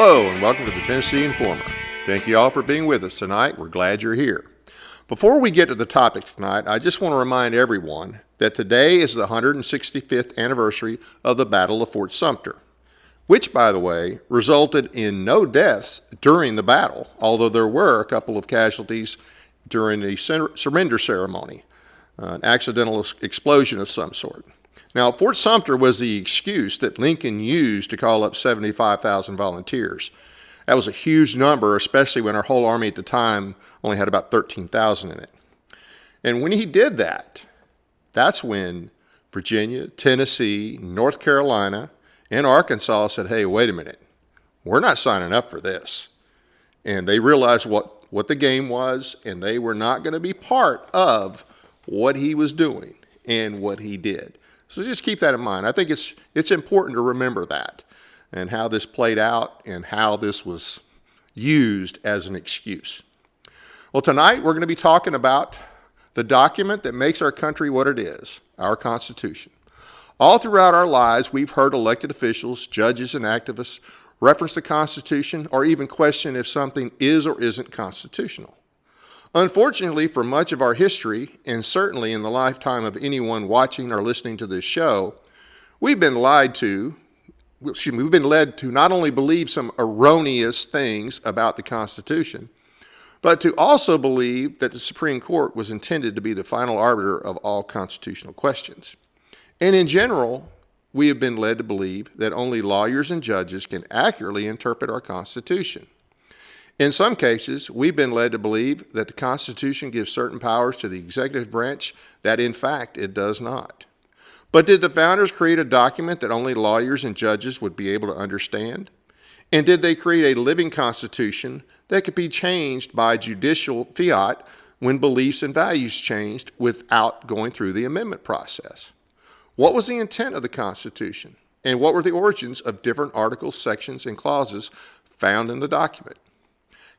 Hello and welcome to the Tennessee Informer. Thank you all for being with us tonight. We're glad you're here. Before we get to the topic tonight, I just want to remind everyone that today is the 165th anniversary of the Battle of Fort Sumter, which, by the way, resulted in no deaths during the battle, although there were a couple of casualties during the surrender ceremony, an accidental explosion of some sort. Now, Fort Sumter was the excuse that Lincoln used to call up 75,000 volunteers. That was a huge number, especially when our whole army at the time only had about 13,000 in it. And when he did that, that's when Virginia, Tennessee, North Carolina, and Arkansas said, hey, wait a minute, we're not signing up for this. And they realized what the game was, and they were not going to be part of what he was doing and what he did. So just keep that in mind. I think it's important to remember that and how this played out and how this was used as an excuse. Well, tonight we're going to be talking about the document that makes our country what it is, our Constitution. All throughout our lives, we've heard elected officials, judges, and activists reference the Constitution or even question if something is or isn't constitutional. Unfortunately, for much of our history, and certainly in the lifetime of anyone watching or listening to this show, we've been led to not only believe some erroneous things about the Constitution, but to also believe that the Supreme Court was intended to be the final arbiter of all constitutional questions. And in general, we have been led to believe that only lawyers and judges can accurately interpret our Constitution. In some cases, we've been led to believe that the Constitution gives certain powers to the executive branch that, in fact, it does not. But did the founders create a document that only lawyers and judges would be able to understand? And did they create a living Constitution that could be changed by judicial fiat when beliefs and values changed without going through the amendment process? What was the intent of the Constitution? And what were the origins of different articles, sections, and clauses found in the document?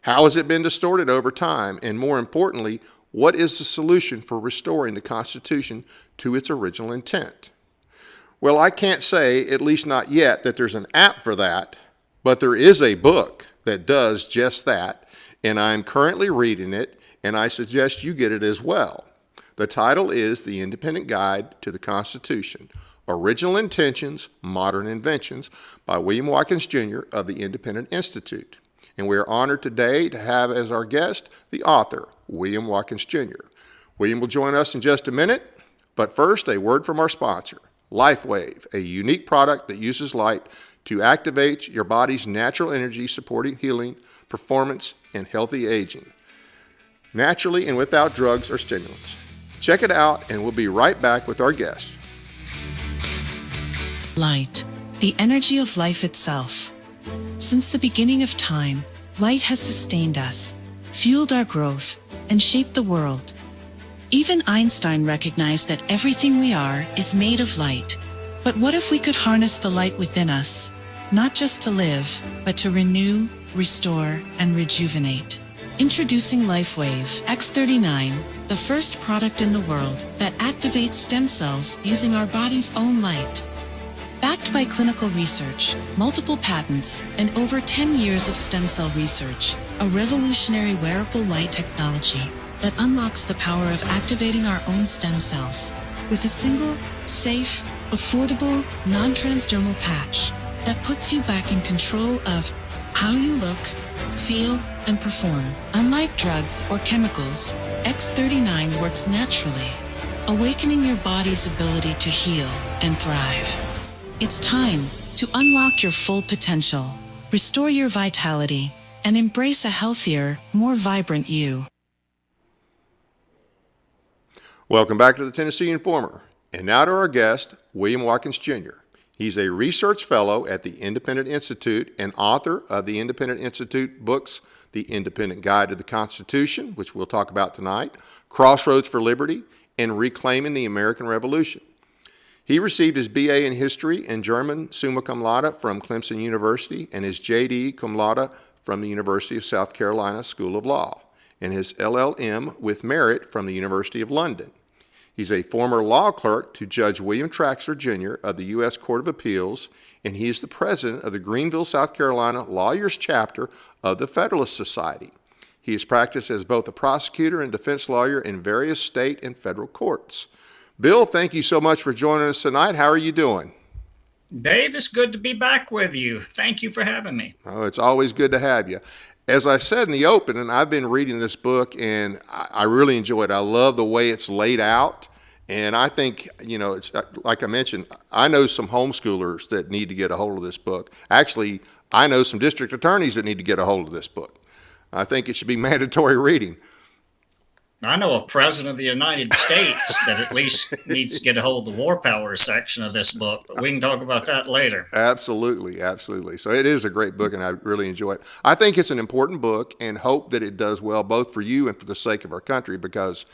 How has it been distorted over time? And more importantly, what is the solution for restoring the Constitution to its original intent? Well, I can't say, at least not yet, that there's an app for that, but there is a book that does just that, and I'm currently reading it, and I suggest you get it as well. The title is The Independent Guide to the Constitution, Original Intentions, Modern Inventions by William Watkins, Jr. of the Independent Institute. And we are honored today to have as our guest the author, William Watkins, Jr. William will join us in just a minute, but first a word from our sponsor, LifeWave, a unique product that uses light to activate your body's natural energy supporting healing, performance, and healthy aging, naturally and without drugs or stimulants. Check it out and we'll be right back with our guest. Light, the energy of life itself. Since the beginning of time, light has sustained us, fueled our growth, and shaped the world. Even Einstein recognized that everything we are is made of light. But what if we could harness the light within us, not just to live, but to renew, restore, and rejuvenate? Introducing LifeWave X39, the first product in the world that activates stem cells using our body's own light. Backed by clinical research, multiple patents, and over 10 years of stem cell research, a revolutionary wearable light technology that unlocks the power of activating our own stem cells with a single, safe, affordable, non-transdermal patch that puts you back in control of how you look, feel, and perform. Unlike drugs or chemicals, X39 works naturally, awakening your body's ability to heal and thrive. It's time to unlock your full potential, restore your vitality, and embrace a healthier, more vibrant you. Welcome back to the Tennessee Informer. And now to our guest, William Watkins, Jr. He's a research fellow at the Independent Institute and author of the Independent Institute books, The Independent Guide to the Constitution, which we'll talk about tonight, Crossroads for Liberty, and Reclaiming the American Revolution. He received his BA in History and German summa cum laude from Clemson University and his JD cum laude from the University of South Carolina School of Law and his LLM with merit from the University of London. He's a former law clerk to Judge William Traxler Jr. of the U.S. Court of Appeals, and he is the president of the Greenville, South Carolina Lawyers Chapter of the Federalist Society. He has practiced as both a prosecutor and defense lawyer in various state and federal courts. Bill, thank you so much for joining us tonight. How are you doing? Dave, it's good to be back with you. Thank you for having me. Oh, it's always good to have you. As I said in the opening, I've been reading this book, and I really enjoy it. I love the way it's laid out, and I think, it's like I mentioned, I know some homeschoolers that need to get a hold of this book. Actually, I know some district attorneys that need to get a hold of this book. I think it should be mandatory reading. I know a president of the United States that at least needs to get a hold of the War Powers section of this book, but we can talk about that later. Absolutely, absolutely. So it is a great book, and I really enjoy it. I think it's an important book, and hope that it does well both for you and for the sake of our country, because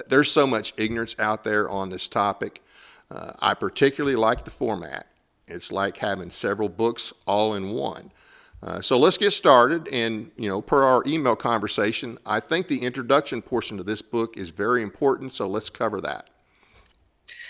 there's so much ignorance out there on this topic. I particularly like the format. It's like having several books all in one. So let's get started, and per our email conversation, I think the introduction portion of this book is very important, so let's cover that.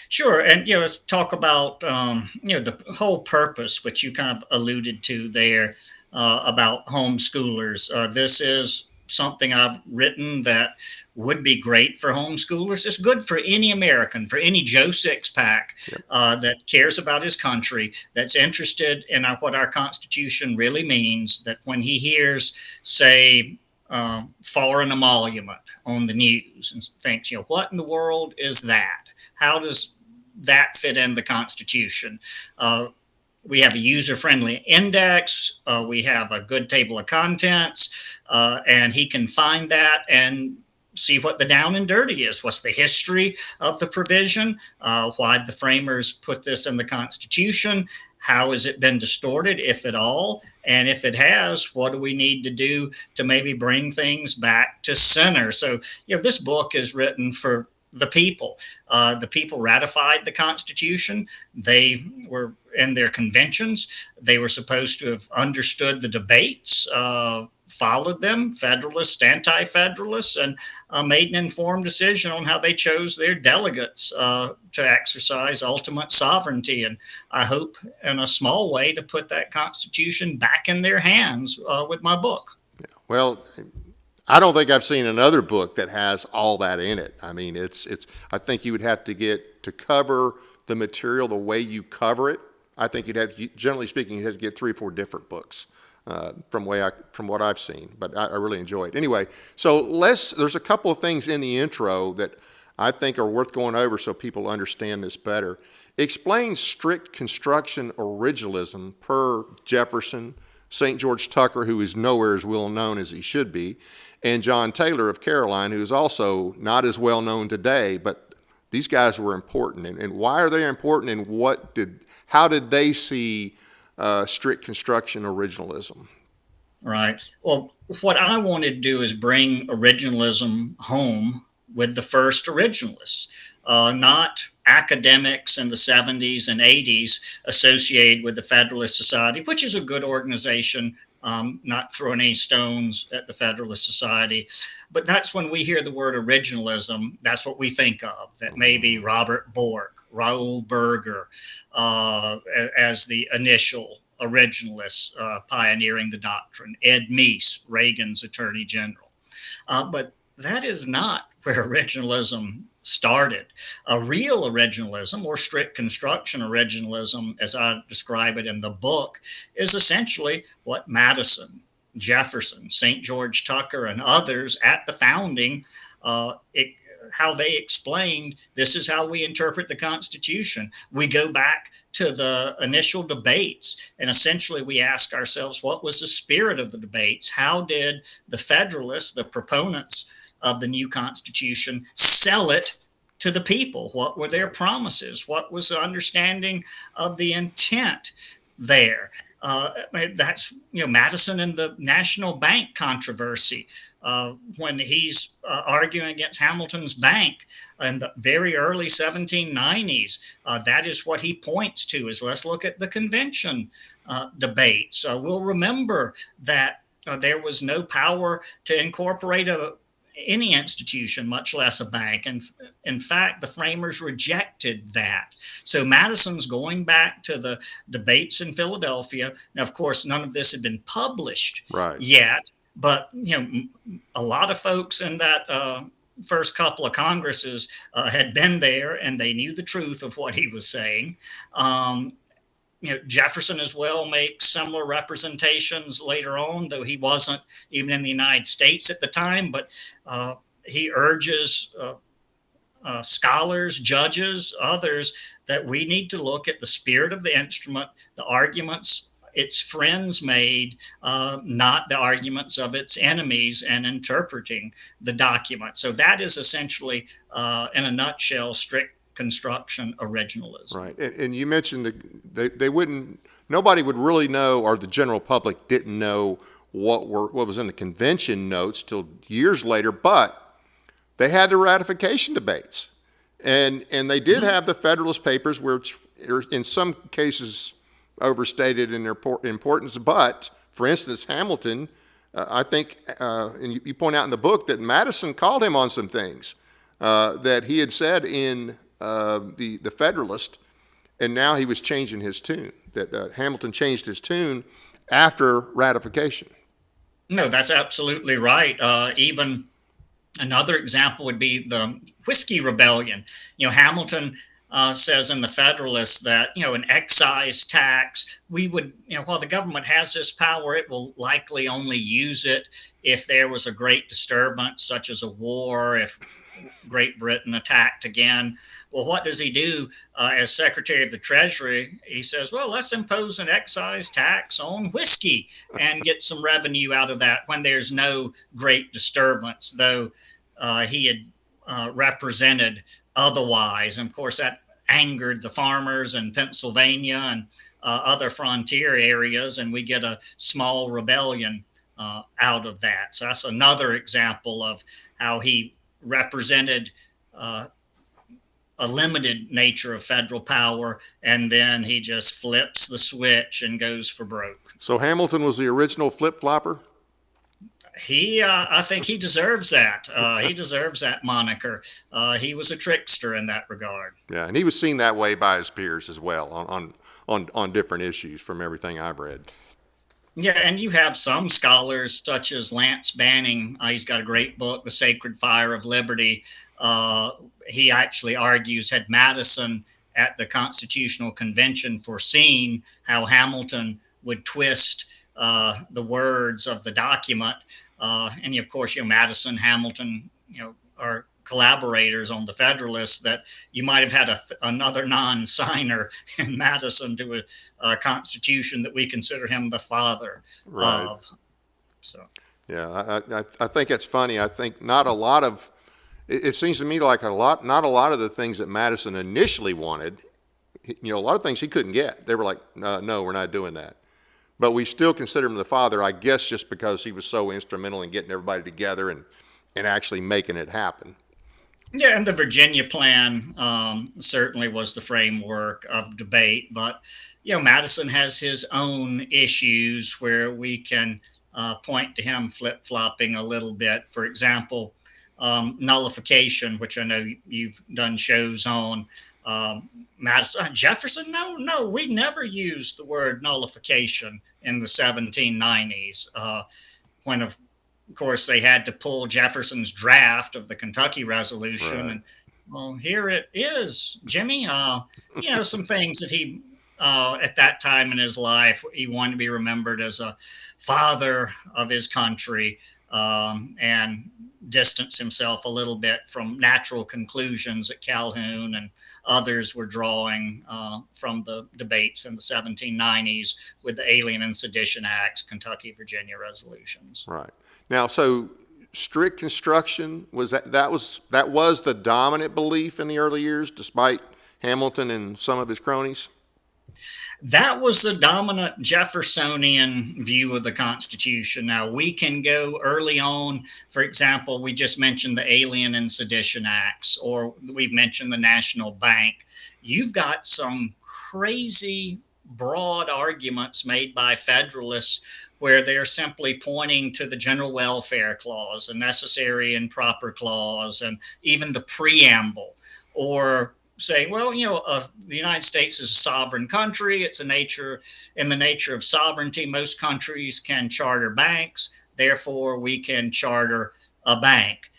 Sure, and let's talk about the whole purpose, which you kind of alluded to there about homeschoolers. This is something I've written that would be great for homeschoolers. It's good for any American, for any Joe Sixpack that cares about his country, that's interested in what our Constitution really means, that when he hears, say, foreign emolument on the news and thinks, what in the world is that? How does that fit in the Constitution? We have a user-friendly index. We have a good table of contents, and he can find that and see what the down and dirty is. What's the history of the provision? Why the framers put this in the Constitution? How has it been distorted, if at all? And if it has, what do we need to do to maybe bring things back to center? So, this book is written for the people. The people ratified the Constitution. They were in their conventions. They were supposed to have understood the debates, followed them, Federalists, Anti-Federalists, and made an informed decision on how they chose their delegates to exercise ultimate sovereignty. And I hope, in a small way, to put that Constitution back in their hands with my book. Well, I don't think I've seen another book that has all that in it. I mean, I think you would have to get to cover the material the way you cover it. I think generally speaking, you'd have to get 3 or 4 different books from what I've seen. But I really enjoy it. Anyway, so there's a couple of things in the intro that I think are worth going over so people understand this better. Explain strict construction originalism per Jefferson, St. George Tucker, who is nowhere as well known as he should be, and John Taylor of Caroline, who is also not as well known today, but these guys were important. And why are they important, and how did they see strict construction originalism? Right. Well, what I wanted to do is bring originalism home with the first originalists, not academics in the 70s and 80s associated with the Federalist Society, which is a good organization, not throwing any stones at the Federalist Society. But that's when we hear the word originalism, that's what we think of, that maybe Robert Bork, Raoul Berger, as the initial originalists pioneering the doctrine, Ed Meese, Reagan's Attorney General. But that is not where originalism started. A real originalism, or strict construction originalism, as I describe it in the book, is essentially what Madison, Jefferson, St. George Tucker, and others at the founding, how they explained, this is how we interpret the Constitution. We go back to the initial debates, and essentially we ask ourselves, what was the spirit of the debates? How did the Federalists, the proponents of the new Constitution, sell it to the people? What were their promises? What was the understanding of the intent there? That's Madison and the National Bank controversy, when he's arguing against Hamilton's bank in the very early 1790s. That is what he points to, is let's look at the convention debates. We'll remember that there was no power to incorporate any institution, much less a bank. And in fact, the framers rejected that. So Madison's going back to the debates in Philadelphia. Now, of course, none of this had been published Right. yet, but a lot of folks in that first couple of Congresses had been there, and they knew the truth of what he was saying. Jefferson as well makes similar representations later on, though he wasn't even in the United States at the time. But he urges scholars, judges, others, that we need to look at the spirit of the instrument, the arguments its friends made, not the arguments of its enemies, and interpreting the document. So that is essentially, in a nutshell, strict construction originalism. Right. And you mentioned they wouldn't, nobody would really know, or the general public didn't know what was in the convention notes till years later, but they had the ratification debates. And they did have the Federalist Papers, which are in some cases overstated in their importance. But, for instance, Hamilton, I think, and you point out in the book that Madison called him on some things that he had said in the Federalist, and now he was changing his tune, that Hamilton changed his tune after ratification. No, that's absolutely right. Even another example would be the Whiskey Rebellion. Hamilton says in the Federalist that, an excise tax, we would, while the government has this power, it will likely only use it if there was a great disturbance, such as a war, if Great Britain attacked again. Well, what does he do as Secretary of the Treasury? He says, well, let's impose an excise tax on whiskey and get some revenue out of that when there's no great disturbance, though he had represented otherwise. And of course, that angered the farmers in Pennsylvania and other frontier areas, and we get a small rebellion out of that. So that's another example of how he represented a limited nature of federal power, and then he just flips the switch and goes for broke. So Hamilton was the original flip-flopper? I think he deserves that. He deserves that moniker. He was a trickster in that regard. Yeah, and he was seen that way by his peers as well on different issues from everything I've read. Yeah, and you have some scholars such as Lance Banning. He's got a great book, The Sacred Fire of Liberty. He actually argues, had Madison at the Constitutional Convention foreseen how Hamilton would twist the words of the document, and of course, Madison, Hamilton, are collaborators on the Federalists, that you might have had another non-signer in Madison to a constitution that we consider him the father of. So, yeah, I think that's funny. I think not a lot of, it seems to me like not a lot of the things that Madison initially wanted, a lot of things he couldn't get. They were like, no, we're not doing that. But we still consider him the father, I guess, just because he was so instrumental in getting everybody together and actually making it happen. Yeah, and the Virginia Plan certainly was the framework of debate. But, Madison has his own issues where we can point to him flip-flopping a little bit. For example, nullification, which I know you've done shows on. Madison, Jefferson, no, we never used the word nullification in the 1790s, when of course they had to pull Jefferson's draft of the Kentucky Resolution. Right. And well, here it is, Jimmy. Some things that he at that time in his life, he wanted to be remembered as a father of his country, and distance himself a little bit from natural conclusions that Calhoun and others were drawing from the debates in the 1790s with the Alien and Sedition Acts, Kentucky, Virginia resolutions. Right. Now, so strict construction, that was the dominant belief in the early years, despite Hamilton and some of his cronies? That was the dominant Jeffersonian view of the Constitution. Now, we can go early on. For example, we just mentioned the Alien and Sedition Acts, or we've mentioned the National Bank. You've got some crazy broad arguments made by Federalists where they're simply pointing to the General Welfare Clause, the Necessary and Proper Clause, and even the preamble, or saying, well, the United States is a sovereign country. It's in the nature of sovereignty. Most countries can charter banks. Therefore, we can charter a bank.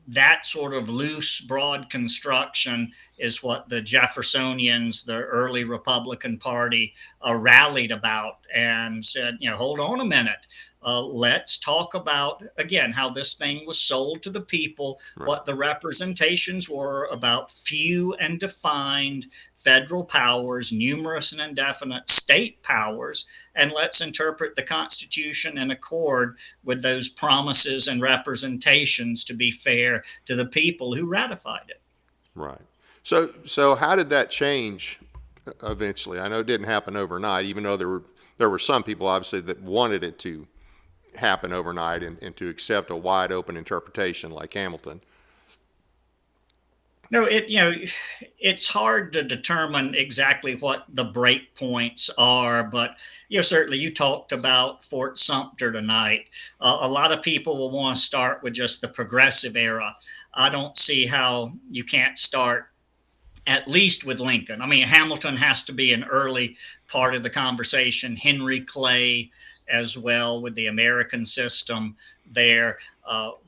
That sort of loose, broad construction is what the Jeffersonians, the early Republican Party, rallied about and said, hold on a minute. Let's talk about, again, how this thing was sold to the people, Right. what the representations were about few and defined federal powers, numerous and indefinite state powers, and let's interpret the Constitution in accord with those promises and representations to be fair to the people who ratified it. Right. So how did that change eventually? I know it didn't happen overnight, even though there were some people obviously that wanted it to happen overnight and to accept a wide open interpretation like Hamilton. No, it's hard to determine exactly what the break points are, but certainly you talked about Fort Sumter tonight. A lot of people will want to start with just the progressive era. I don't see how you can't start at least with Lincoln. I mean, Hamilton has to be an early part of the conversation. Henry Clay as well with the American system there,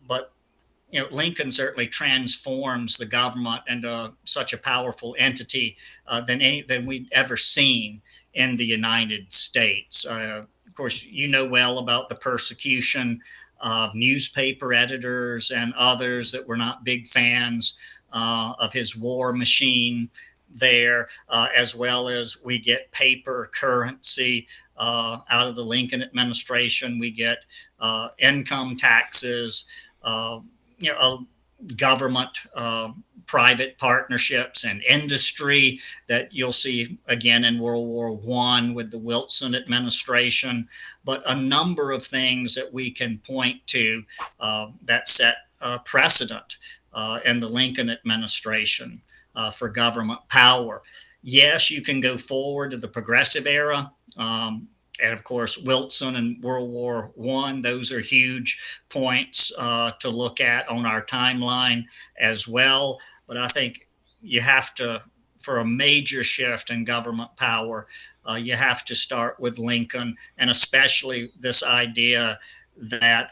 but Lincoln certainly transforms the government into such a powerful entity than we'd ever seen in the United States. Of course, well about the persecution of newspaper editors and others that were not big fans of his war machine there, as well as we get paper currency out of the Lincoln administration. We get income taxes, government, private partnerships, and industry that you'll see again in World War I with the Wilson administration, but a number of things that we can point to that set precedent in the Lincoln administration for government power. Yes, you can go forward to the progressive era. And of course, Wilson and World War I, those are huge points to look at on our timeline as well. But I think you have to, for a major shift in government power, you have to start with Lincoln, and especially this idea that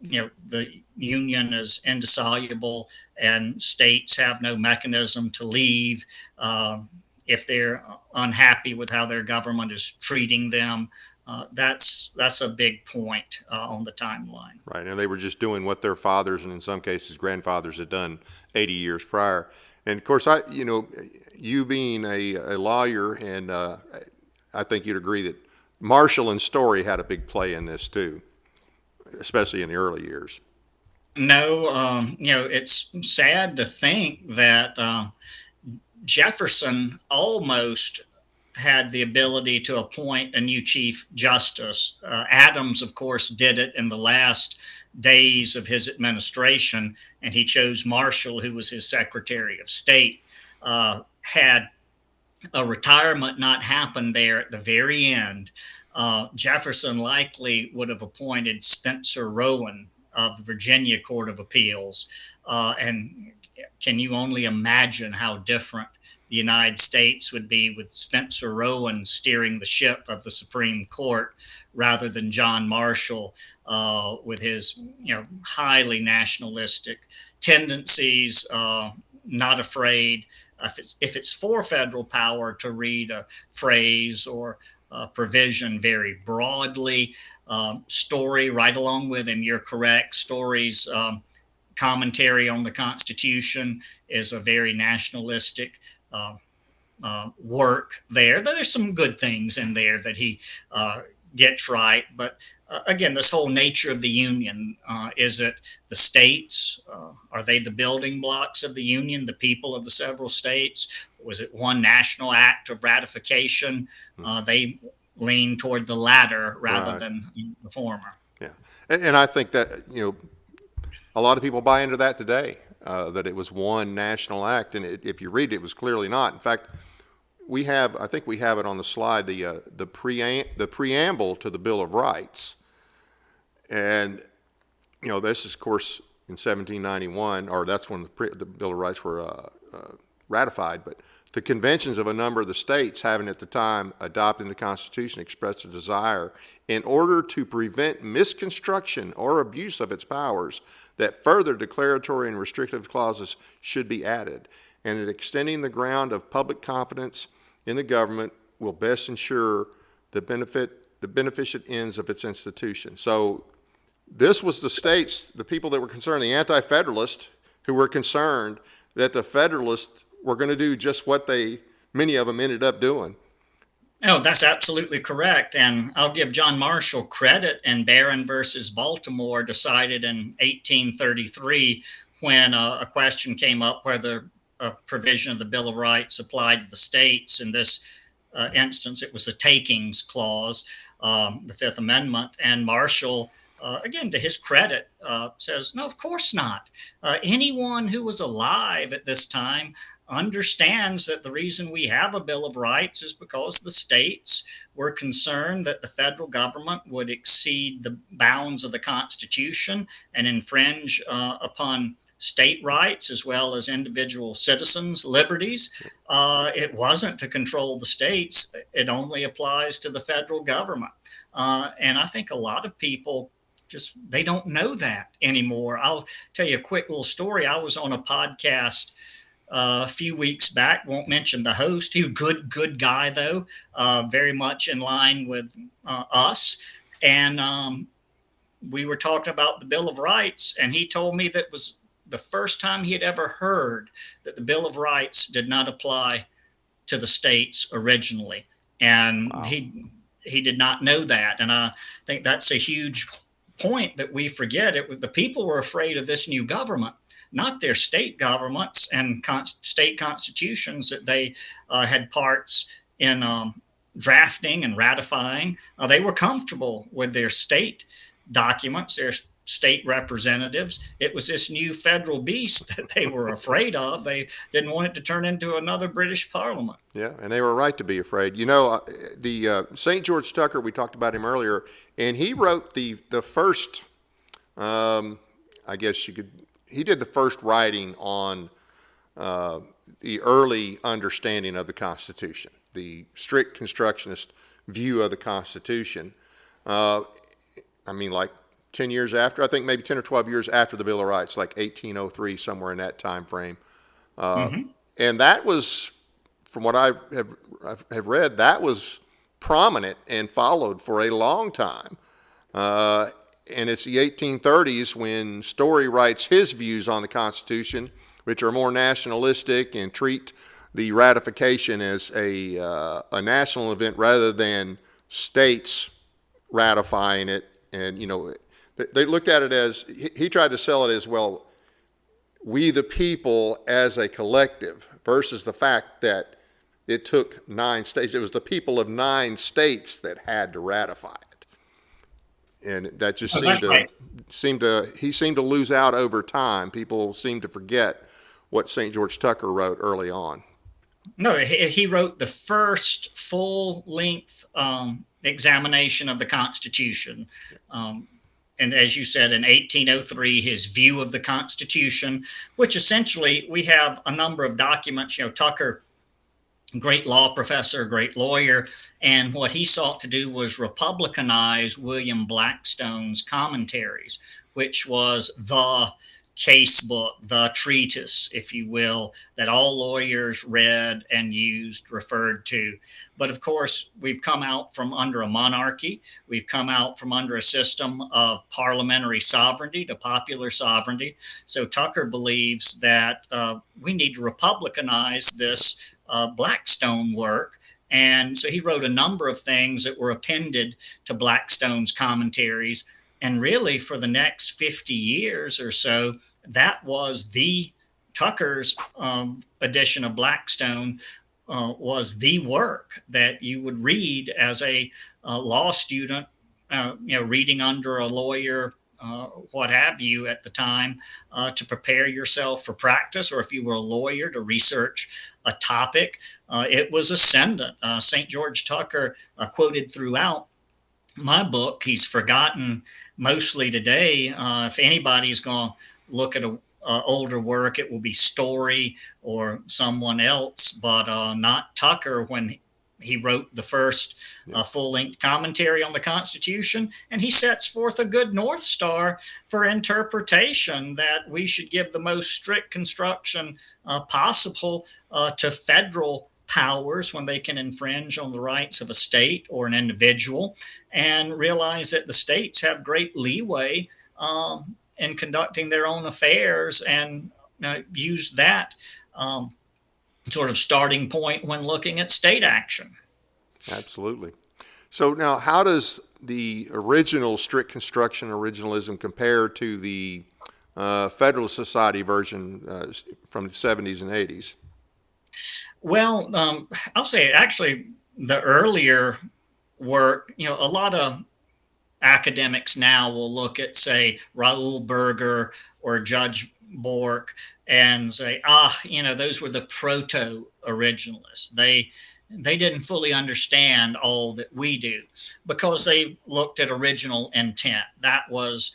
the Union is indissoluble and states have no mechanism to leave if they're unhappy with how their government is treating them. That's a big point on the timeline. Right, and they were just doing what their fathers and in some cases grandfathers had done 80 years prior. And of course, you being a lawyer, and I think you'd agree that Marshall and Story had a big play in this too, especially in the early years. No, it's sad to think that Jefferson almost had the ability to appoint a new Chief Justice. Adams, of course, did it in the last days of his administration, and he chose Marshall, who was his Secretary of State. Had a retirement not happened there at the very end, Jefferson likely would have appointed Spencer Rowan of the Virginia Court of Appeals. And can you only imagine how different the United States would be with Spencer Rowan steering the ship of the Supreme Court rather than John Marshall with his highly nationalistic tendencies, not afraid if it's for federal power to read a phrase or provision very broadly. Story right along with him, you're correct. Story's commentary on the Constitution is a very nationalistic work there. There's some good things in there that he gets right. But again, this whole nature of the Union, is it the states? Are they the building blocks of the Union, the people of the several states? Was it one national act of ratification? They lean toward the latter rather than the former. Yeah. And I think that, a lot of people buy into that today, that it was one national act. And if you read it, it was clearly not. In fact, we have, I think we have it on the slide, the preamble to the Bill of Rights. And, this is, of course, in 1791, or that's when the Bill of Rights were ratified, but the conventions of a number of the states having at the time adopted the Constitution expressed a desire, in order to prevent misconstruction or abuse of its powers, that further declaratory and restrictive clauses should be added, and that extending the ground of public confidence in the government will best ensure the beneficent ends of its institution. So this was the states, the people that were concerned, the anti-federalists, who were concerned that the Federalists were going to do just what many of them ended up doing. Oh, that's absolutely correct. And I'll give John Marshall credit. And Barron versus Baltimore decided in 1833, when a question came up whether a provision of the Bill of Rights applied to the states. In this instance, it was a takings clause, the Fifth Amendment. And Marshall, again, to his credit, says, no, of course not. Anyone who was alive at this time understands that the reason we have a Bill of Rights is because the states were concerned that the federal government would exceed the bounds of the Constitution and infringe upon state rights as well as individual citizens' liberties. It wasn't to control the states. It only applies to the federal government. And I think a lot of people they don't know that anymore. I'll tell you a quick little story. I was on a podcast a few weeks back. Won't mention the host. He was good guy though, very much in line with us. And we were talking about the Bill of Rights, and he told me that was the first time he had ever heard that the Bill of Rights did not apply to the states originally, and wow. He did not know that. And I think that's a huge point that we forget. The people were afraid of this new government, not their state governments and state constitutions that they had parts in drafting and ratifying. They were comfortable with their state documents, their state representatives. It was this new federal beast that they were afraid of. They didn't want it to turn into another British Parliament. Yeah, and they were right to be afraid. The St. George Tucker, we talked about him earlier, and he wrote the first, he did the first writing on the early understanding of the Constitution, the strict constructionist view of the Constitution. Like 10 years after, I think maybe 10 or 12 years after the Bill of Rights, like 1803, somewhere in that time frame. And that was, from what I have read, that was prominent and followed for a long time. And it's the 1830s when Story writes his views on the Constitution, which are more nationalistic and treat the ratification as a national event rather than states ratifying it. And, they looked at it as, he tried to sell it as, well, we the people as a collective, versus the fact that it took 9 states. It was the people of 9 states that had to ratify it. And that just he seemed to lose out over time. People seem to forget what St. George Tucker wrote early on. No, he wrote the first full-length examination of the Constitution. And as you said, in 1803, his view of the Constitution, which essentially we have a number of documents. Tucker, great law professor, great lawyer, and what he sought to do was republicanize William Blackstone's commentaries, which was the case book, the treatise, if you will, that all lawyers read and used, referred to. But of course, we've come out from under a monarchy. We've come out from under a system of parliamentary sovereignty to popular sovereignty. So Tucker believes that we need to republicanize this Blackstone work. And so he wrote a number of things that were appended to Blackstone's commentaries. And really, for the next 50 years or so, that was Tucker's edition of Blackstone was the work that you would read as a law student, reading under a lawyer what have you at the time, to prepare yourself for practice, or if you were a lawyer, to research a topic. It was ascendant. St. George Tucker, quoted throughout my book. He's forgotten mostly today. If anybody's going to look at a older work, it will be Story or someone else, but not Tucker when he wrote the first full-length commentary on the Constitution, and he sets forth a good North Star for interpretation, that we should give the most strict construction possible to federal powers when they can infringe on the rights of a state or an individual, and realize that the states have great leeway in conducting their own affairs, and use that sort of starting point when looking at state action. Absolutely. So now, how does the original strict construction originalism compare to the Federalist Society version from the 70s and 80s? Well, I'll say actually the earlier work, a lot of academics now will look at, say, Raoul Berger or Judge Bork and say, those were the proto-originalists. They didn't fully understand all that we do, because they looked at original intent. That was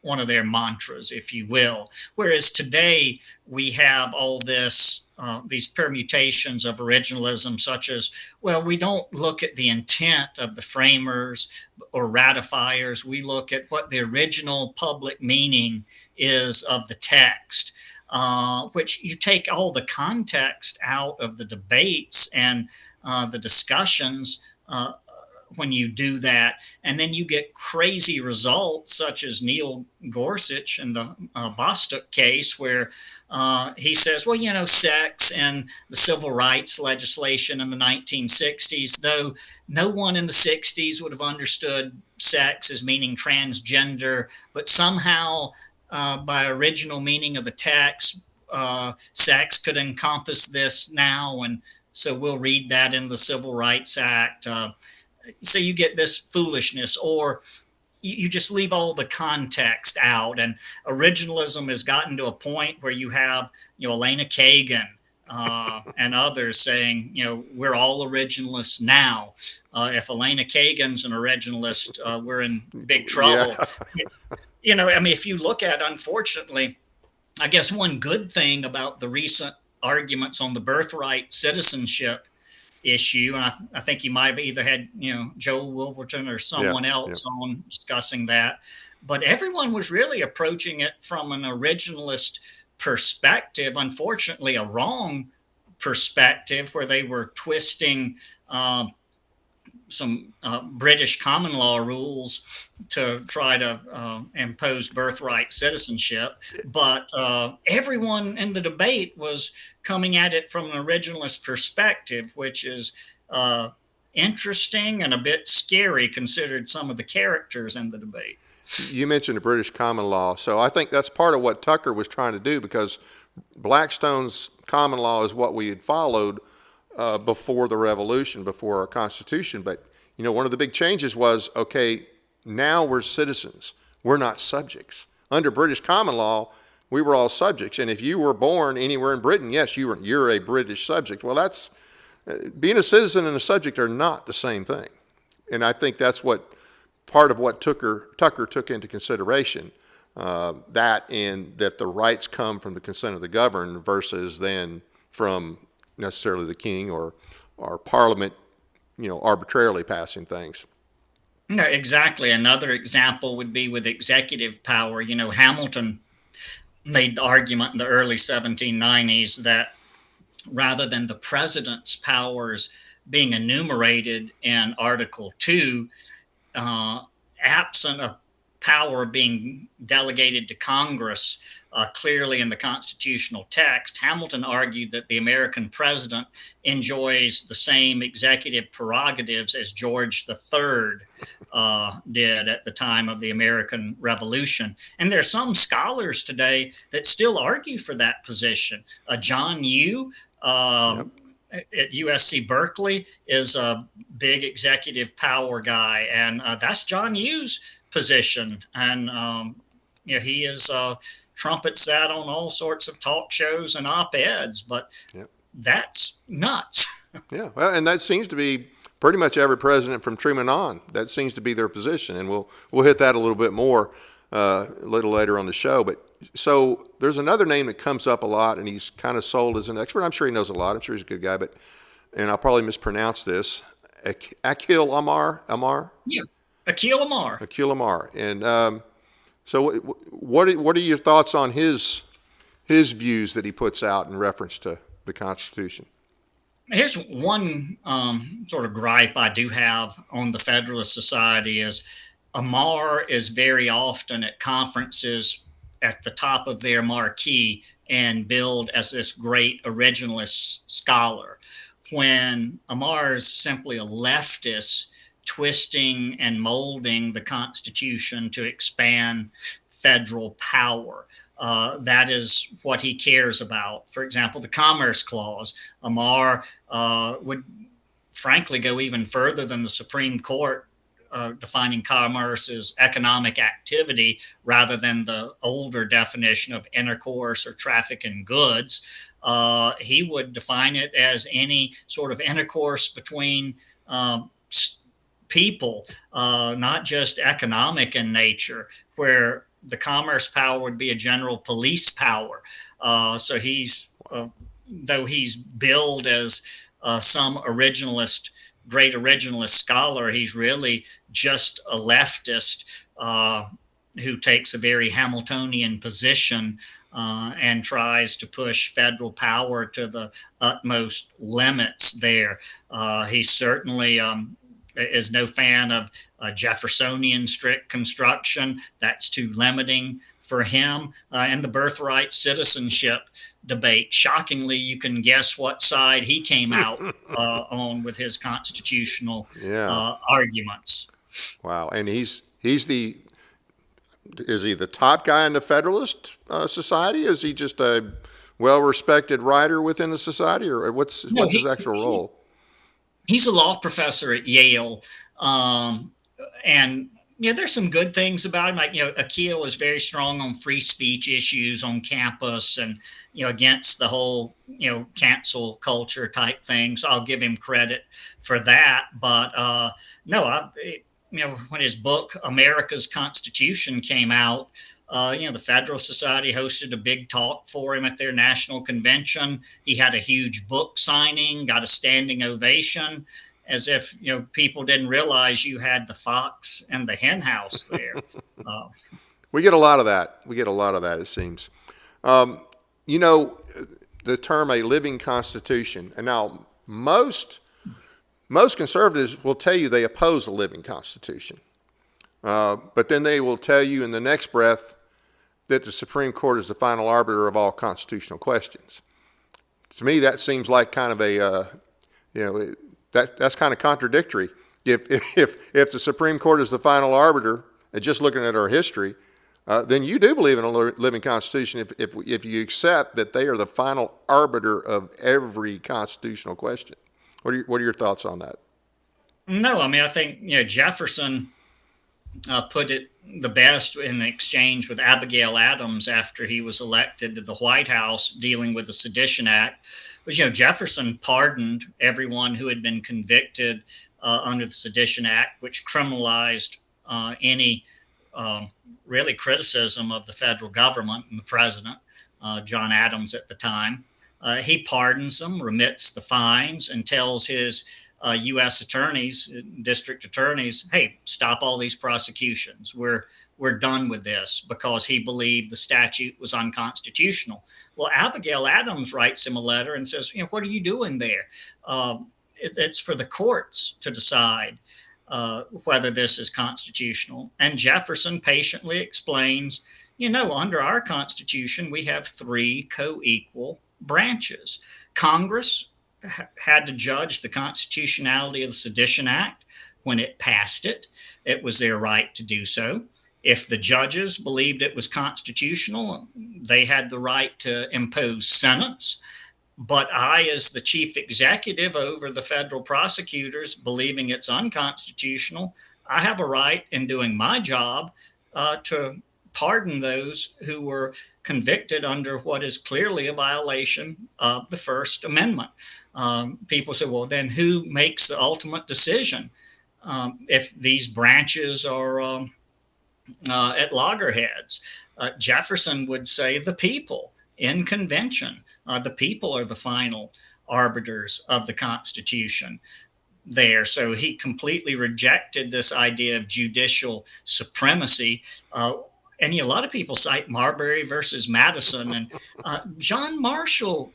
one of their mantras, if you will. Whereas today we have all this, these permutations of originalism, such as, well, we don't look at the intent of the framers or ratifiers. We look at what the original public meaning is of the text, which you take all the context out of the debates and the discussions when you do that. And then you get crazy results, such as Neil Gorsuch in the Bostock case, where he says, well, sex and the civil rights legislation in the 1960s, though no one in the 60s would have understood sex as meaning transgender, but somehow by original meaning of the text, sex could encompass this now. And so we'll read that in the Civil Rights Act. So you get this foolishness, or you just leave all the context out. And originalism has gotten to a point where you have, Elena Kagan and others saying, we're all originalists now. If Elena Kagan's an originalist, we're in big trouble. Yeah. If you look at, unfortunately, I guess one good thing about the recent arguments on the birthright citizenship issue, and I think you might have either had, Joel Wolverton or someone else on discussing that, but everyone was really approaching it from an originalist perspective, unfortunately a wrong perspective, where they were twisting some British common law rules to try to impose birthright citizenship. But everyone in the debate was coming at it from an originalist perspective, which is interesting and a bit scary, considered some of the characters in the debate. You mentioned the British common law. So I think that's part of what Tucker was trying to do, because Blackstone's common law is what we had followed before the revolution, before our Constitution. But, one of the big changes was, okay, now we're citizens. We're not subjects. Under British common law, we were all subjects. And if you were born anywhere in Britain, yes, you're a British subject. Well, that's being a citizen and a subject are not the same thing. And I think that's part of what Tucker took into consideration, that the rights come from the consent of the governed versus then from necessarily the king or parliament, arbitrarily passing things. No, exactly. Another example would be with executive power. Hamilton made the argument in the early 1790s that rather than the president's powers being enumerated in Article 2, absent a power being delegated to Congress clearly in the constitutional text, Hamilton argued that the American president enjoys the same executive prerogatives as George III did at the time of the American Revolution. And there are some scholars today that still argue for that position. John Yoo at USC Berkeley is a big executive power guy, and that's John Hughes' position, and he is trumpets that on all sorts of talk shows and op-eds, but Yeah. that's nuts. Yeah. Well, and that seems to be pretty much every president from Truman on. That seems to be their position, and we'll hit that a little bit more a little later on the show. But so there's another name that comes up a lot, and he's kind of sold as an expert. I'm sure he knows a lot. I'm sure he's a good guy, but and I'll probably mispronounce this. Akil Amar. Yeah, Akil Amar. Akil Amar. And so what are your thoughts on his views that he puts out in reference to the Constitution? Here's one sort of gripe I do have on the Federalist Society is Amar is very often at conferences at the top of their marquee and billed as this great originalist scholar, when Amar is simply a leftist twisting and molding the Constitution to expand federal power. That is what he cares about. For example, the Commerce Clause. Amar would frankly go even further than the Supreme Court, defining commerce as economic activity rather than the older definition of intercourse or traffic in goods. He would define it as any sort of intercourse between people, not just economic in nature, where the commerce power would be a general police power. So he's, though he's billed as some great originalist scholar, he's really just a leftist who takes a very Hamiltonian position and tries to push federal power to the utmost limits there. He certainly is no fan of Jeffersonian strict construction. That's too limiting for him. And the birthright citizenship debate. Shockingly, you can guess what side he came out on with his constitutional arguments. Wow. And is he the top guy in the Federalist Society? Is he just a well-respected writer within the society, or what's his actual role? He's a law professor at Yale, and there's some good things about him. Like Akil is very strong on free speech issues on campus, and against the whole cancel culture type thing. So I'll give him credit for that. But no, when his book America's Constitution came out, the Federal Society hosted a big talk for him at their national convention. He had a huge book signing, got a standing ovation, as if people didn't realize you had the fox and the hen house there. We get a lot of that. It seems. The term "a living constitution," and now most conservatives will tell you they oppose a living constitution. But then they will tell you in the next breath that the Supreme Court is the final arbiter of all constitutional questions. To me, that seems like kind of that's kind of contradictory. If the Supreme Court is the final arbiter, and just looking at our history, then you do believe in a living constitution. If you accept that they are the final arbiter of every constitutional question, what are your thoughts on that? No, I mean I think Jefferson put it the best in exchange with Abigail Adams after he was elected to the White House, dealing with the Sedition Act. But Jefferson pardoned everyone who had been convicted under the Sedition Act, which criminalized any really criticism of the federal government and the president, John Adams at the time. He pardons them, remits the fines, and tells his U.S. attorneys, district attorneys, hey, stop all these prosecutions. We're done with this, because he believed the statute was unconstitutional. Well, Abigail Adams writes him a letter and says, what are you doing there? It's for the courts to decide whether this is constitutional. And Jefferson patiently explains, under our Constitution, we have 3 co-equal branches. Congress had to judge the constitutionality of the Sedition Act. When it passed it, it was their right to do so. If the judges believed it was constitutional, they had the right to impose sentence. But I, as the chief executive over the federal prosecutors, believing it's unconstitutional, I have a right in doing my job to pardon those who were convicted under what is clearly a violation of the First Amendment. People say, well, then who makes the ultimate decision if these branches are at loggerheads? Jefferson would say the people in convention. The people are the final arbiters of the Constitution there. So he completely rejected this idea of judicial supremacy. And a lot of people cite Marbury versus Madison. And John Marshall,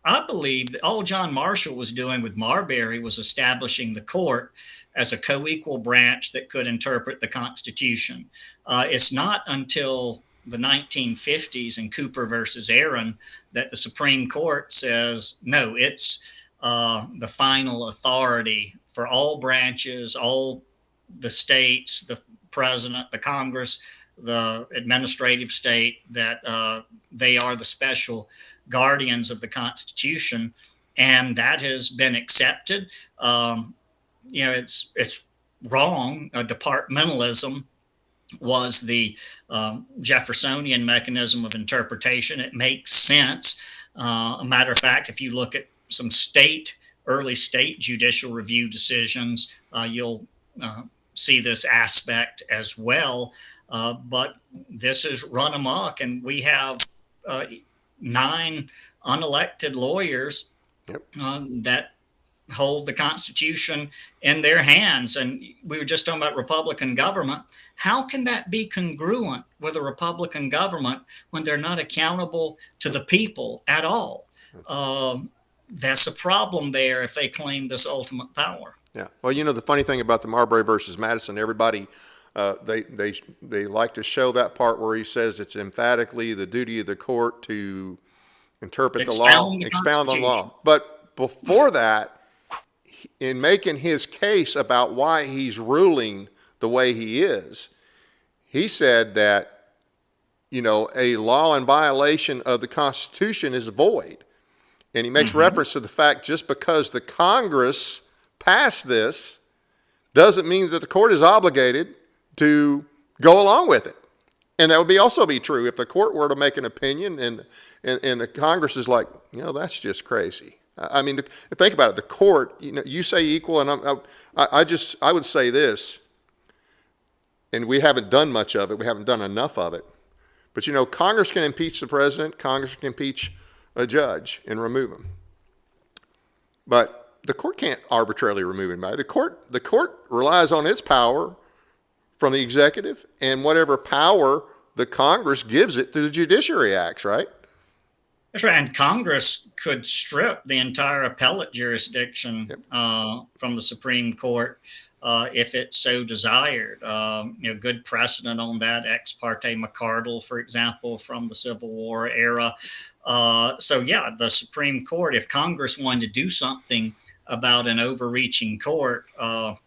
I believe that all John Marshall was doing with Marbury was establishing the court as a co-equal branch that could interpret the Constitution. It's not until the 1950s in Cooper versus Aaron that the Supreme Court says, no, it's the final authority for all branches, all the states, the president, the Congress, the administrative state, that they are the special guardians of the Constitution. And that has been accepted. It's wrong. Departmentalism was the Jeffersonian mechanism of interpretation. It makes sense. A matter of fact, if you look at some early state judicial review decisions, you'll see this aspect as well. But this is run amok, and we have 9 unelected lawyers that hold the Constitution in their hands. And we were just talking about Republican government. How can that be congruent with a Republican government when they're not accountable to the people at all? That's a problem there if they claim this ultimate power. Yeah. Well, the funny thing about the Marbury versus Madison, everybody, they like to show that part where he says it's emphatically the duty of the court to interpret the law, expound on law. But before that, in making his case about why he's ruling the way he is, he said that, a law in violation of the Constitution is void. And he makes reference to the fact just because the Congress passed this doesn't mean that the court is obligated to go along with it. And that would also be true if the court were to make an opinion and the Congress is like, that's just crazy. I mean, think about it. The court, you say equal, and I would say this, and we haven't done much of it. We haven't done enough of it. But, Congress can impeach the president. Congress can impeach a judge and remove him. But the court can't arbitrarily remove anybody. The court relies on its power from the executive and whatever power the Congress gives it through the Judiciary Acts, right? That's right. And Congress could strip the entire appellate jurisdiction from the Supreme Court if it so desired. Good precedent on that, Ex parte McCardle, for example, from the Civil War era. The Supreme Court, if Congress wanted to do something about an overreaching court, like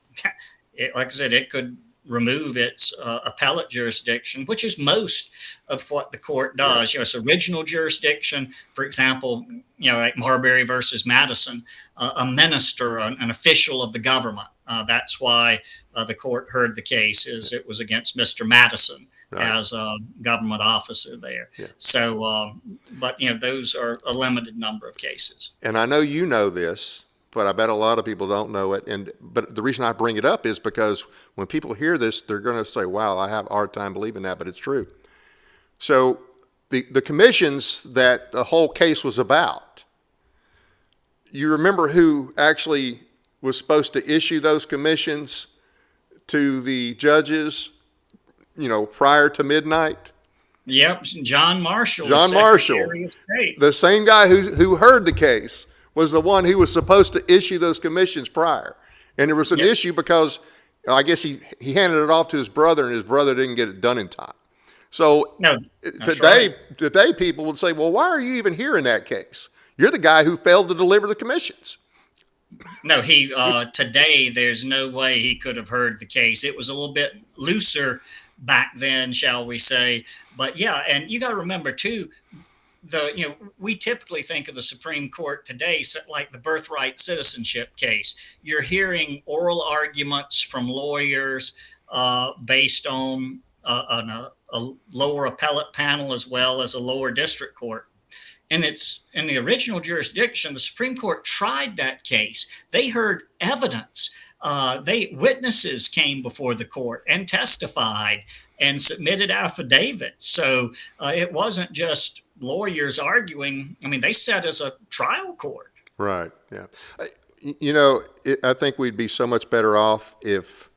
I said, it could remove its appellate jurisdiction, which is most of what the court does. Its original jurisdiction, for example, like Marbury versus Madison, a minister, an official of the government. That's why the court heard the case, is it was against Mr. Madison as a government officer there. Yeah. So, but those are a limited number of cases. And I know you know this, but I bet a lot of people don't know it. But the reason I bring it up is because when people hear this, they're going to say, wow, I have a hard time believing that, but it's true. So the commissions that the whole case was about, you remember who actually was supposed to issue those commissions to the judges, prior to midnight? Yep, John Marshall. John Marshall, the same guy who heard the case, was the one who was supposed to issue those commissions prior. And there was an issue because I guess he handed it off to his brother, and his brother didn't get it done in time. So today people would say, well, why are you even here in that case? You're the guy who failed to deliver the commissions. No, today there's no way he could have heard the case. It was a little bit looser back then, shall we say. But and you got to remember too, we typically think of the Supreme Court today like the birthright citizenship case. You're hearing oral arguments from lawyers based on a lower appellate panel as well as a lower district court. And it's in the original jurisdiction. The Supreme Court tried that case. They heard evidence. Witnesses came before the court and testified and submitted affidavits. So it wasn't just lawyers arguing. I mean, they sat as a trial court. Right. Yeah. I think we'd be so much better off if,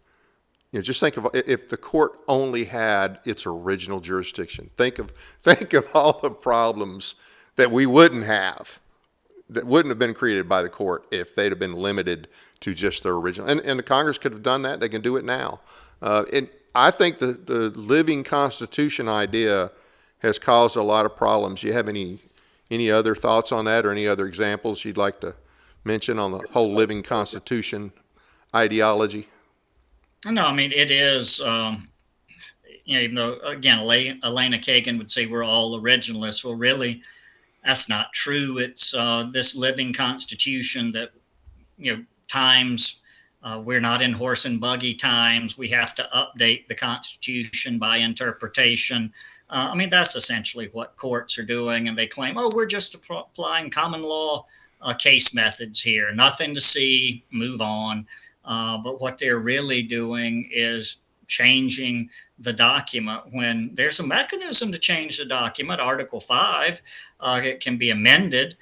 just think of if the court only had its original jurisdiction. Think of all the problems that we wouldn't have, that wouldn't have been created by the court if they'd have been limited to just their original. And the Congress could have done that. They can do it now. And I think the living Constitution idea has caused a lot of problems. You have any other thoughts on that, or any other examples you'd like to mention on the whole living Constitution ideology? No, I mean, it is, even though, again, Elena Kagan would say we're all originalists. Well, really, that's not true. It's this living Constitution that, times we're not in horse and buggy times. We have to update the Constitution by interpretation. I mean, that's essentially what courts are doing. And they claim, oh, we're just applying common law case methods here. Nothing to see, move on. But what they're really doing is changing the document when there's a mechanism to change the document. Article 5, it can be amended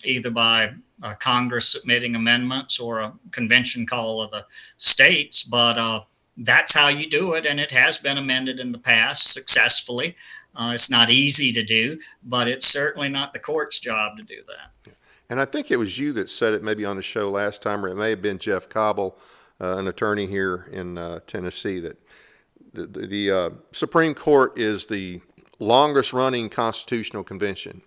either by Congress submitting amendments or a convention call of the states. But that's how you do it. And it has been amended in the past successfully. It's not easy to do, but it's certainly not the court's job to do that. And I think it was you that said it maybe on the show last time, or it may have been Jeff Cobble, an attorney here in Tennessee, that the Supreme Court is the longest running constitutional convention,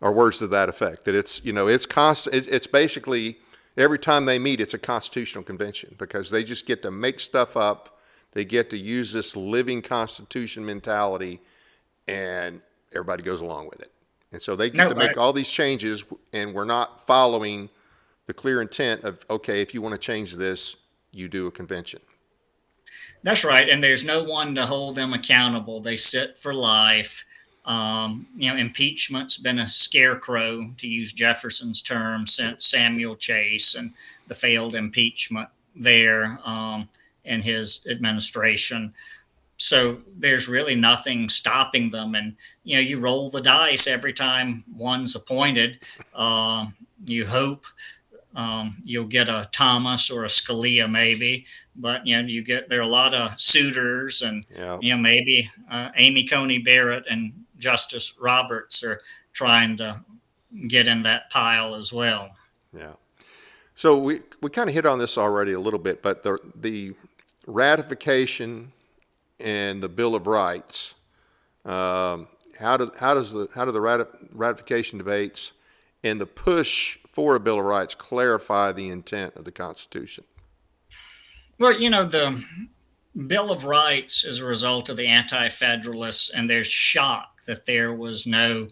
or words to that effect. That it's basically every time they meet, it's a constitutional convention, because they just get to make stuff up. They get to use this living Constitution mentality, and everybody goes along with it. And so they get to make all these changes, and we're not following the clear intent of, okay, if you want to change this, you do a convention. That's right. And there's no one to hold them accountable. They sit for life. Impeachment's been a scarecrow, to use Jefferson's term, since Samuel Chase and the failed impeachment there in his administration. So there's really nothing stopping them. And, you roll the dice every time one's appointed. You hope you'll get a Thomas or a Scalia maybe, but, there are a lot of suitors, and, maybe Amy Coney Barrett and Justice Roberts are trying to get in that pile as well. Yeah. So we kind of hit on this already a little bit, but the ratification and the Bill of Rights, how do the ratification debates and the push for a Bill of Rights clarify the intent of the Constitution? Well, the Bill of Rights is a result of the Anti-Federalists, and there's shock that there was no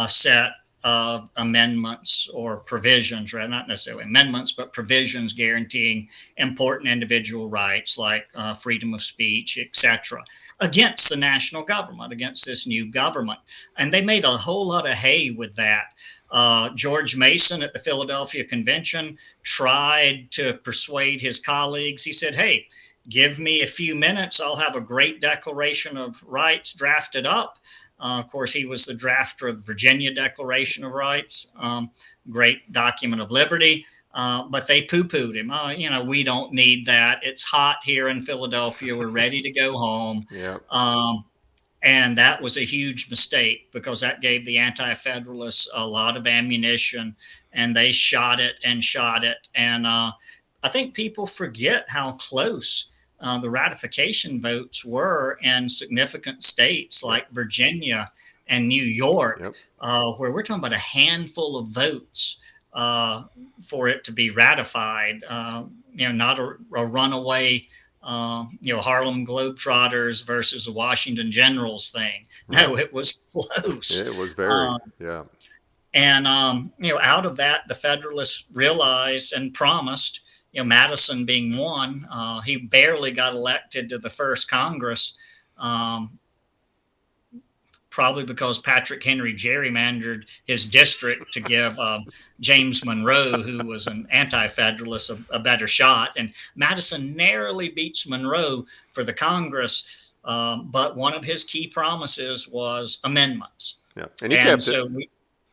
set of amendments or provisions, right? Not necessarily amendments, but provisions guaranteeing important individual rights like freedom of speech, etc., against the national government, against this new government. And they made a whole lot of hay with that. George Mason at the Philadelphia Convention tried to persuade his colleagues. He said, hey, give me a few minutes. I'll have a great Declaration of Rights drafted up. Of course, he was the drafter of the Virginia Declaration of Rights, great document of liberty, but they poo-pooed him. We don't need that. It's hot here in Philadelphia. We're ready to go home. Yep. And that was a huge mistake, because that gave the Anti-Federalists a lot of ammunition, and they shot it. And I think people forget how close the ratification votes were in significant states like Virginia and New York, where we're talking about a handful of votes for it to be ratified, not a runaway Harlem Globetrotters versus the Washington Generals thing. No, Right. it was close. It was very, Um, yeah. and out of that, the Federalists realized and promised. Madison being one, he barely got elected to the first Congress. Um, Probably because Patrick Henry gerrymandered his district to give James Monroe, who was an anti-federalist, a better shot. And Madison narrowly beats Monroe for the Congress, but one of his key promises was amendments. Yeah. And he And kept it. so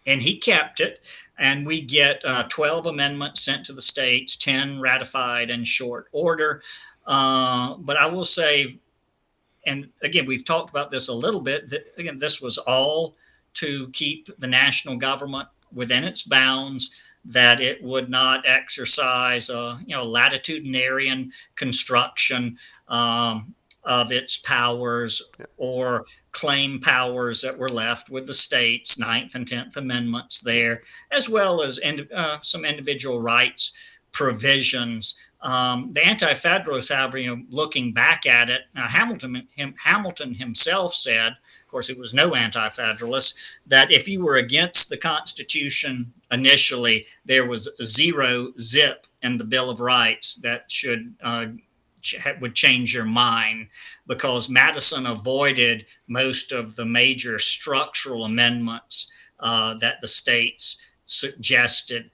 he kept it, and we get 12 amendments sent to the states, 10 ratified in short order. But I will say, and again, we've talked about this a little bit, that again, this was all to keep the national government within its bounds, that it would not exercise a latitudinarian construction of its powers, Yeah. or claim powers that were left with the states, Ninth and 10th Amendments there, as well as some individual rights provisions. The Anti-Federalists, however, looking back at it, Hamilton himself said, of course, he was no Anti-Federalist, that if you were against the Constitution initially, there was zero zip in the Bill of Rights that would change your mind, because Madison avoided most of the major structural amendments that the states suggested,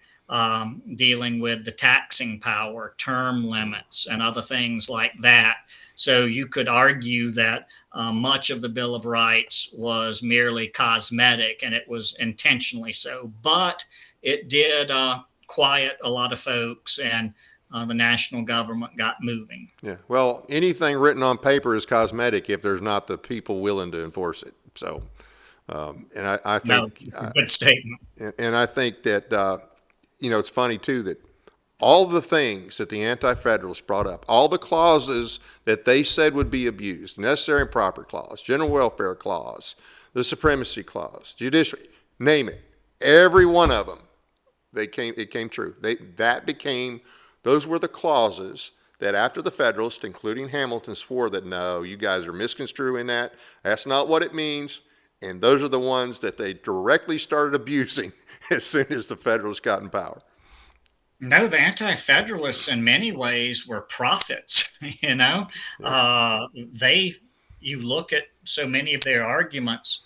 dealing with the taxing power, term limits, and other things like that. So you could argue that much of the Bill of Rights was merely cosmetic, and it was intentionally so. But it did quiet a lot of folks, and the national government got moving. Yeah. Well, anything written on paper is cosmetic if there's not the people willing to enforce it. So, and I No, think, good statement. and I think that, it's funny too that all the things that the Anti-Federalists brought up, all the clauses that they said would be abused, necessary and proper clause, general welfare clause, the supremacy clause, judiciary, name it, every one of them, it came true. Those were the clauses that after the Federalists, including Hamilton, swore that no, you guys are misconstruing that. That's not what it means. And those are the ones that they directly started abusing as soon as the Federalists got in power. No, the Anti-Federalists in many ways were prophets. You look at so many of their arguments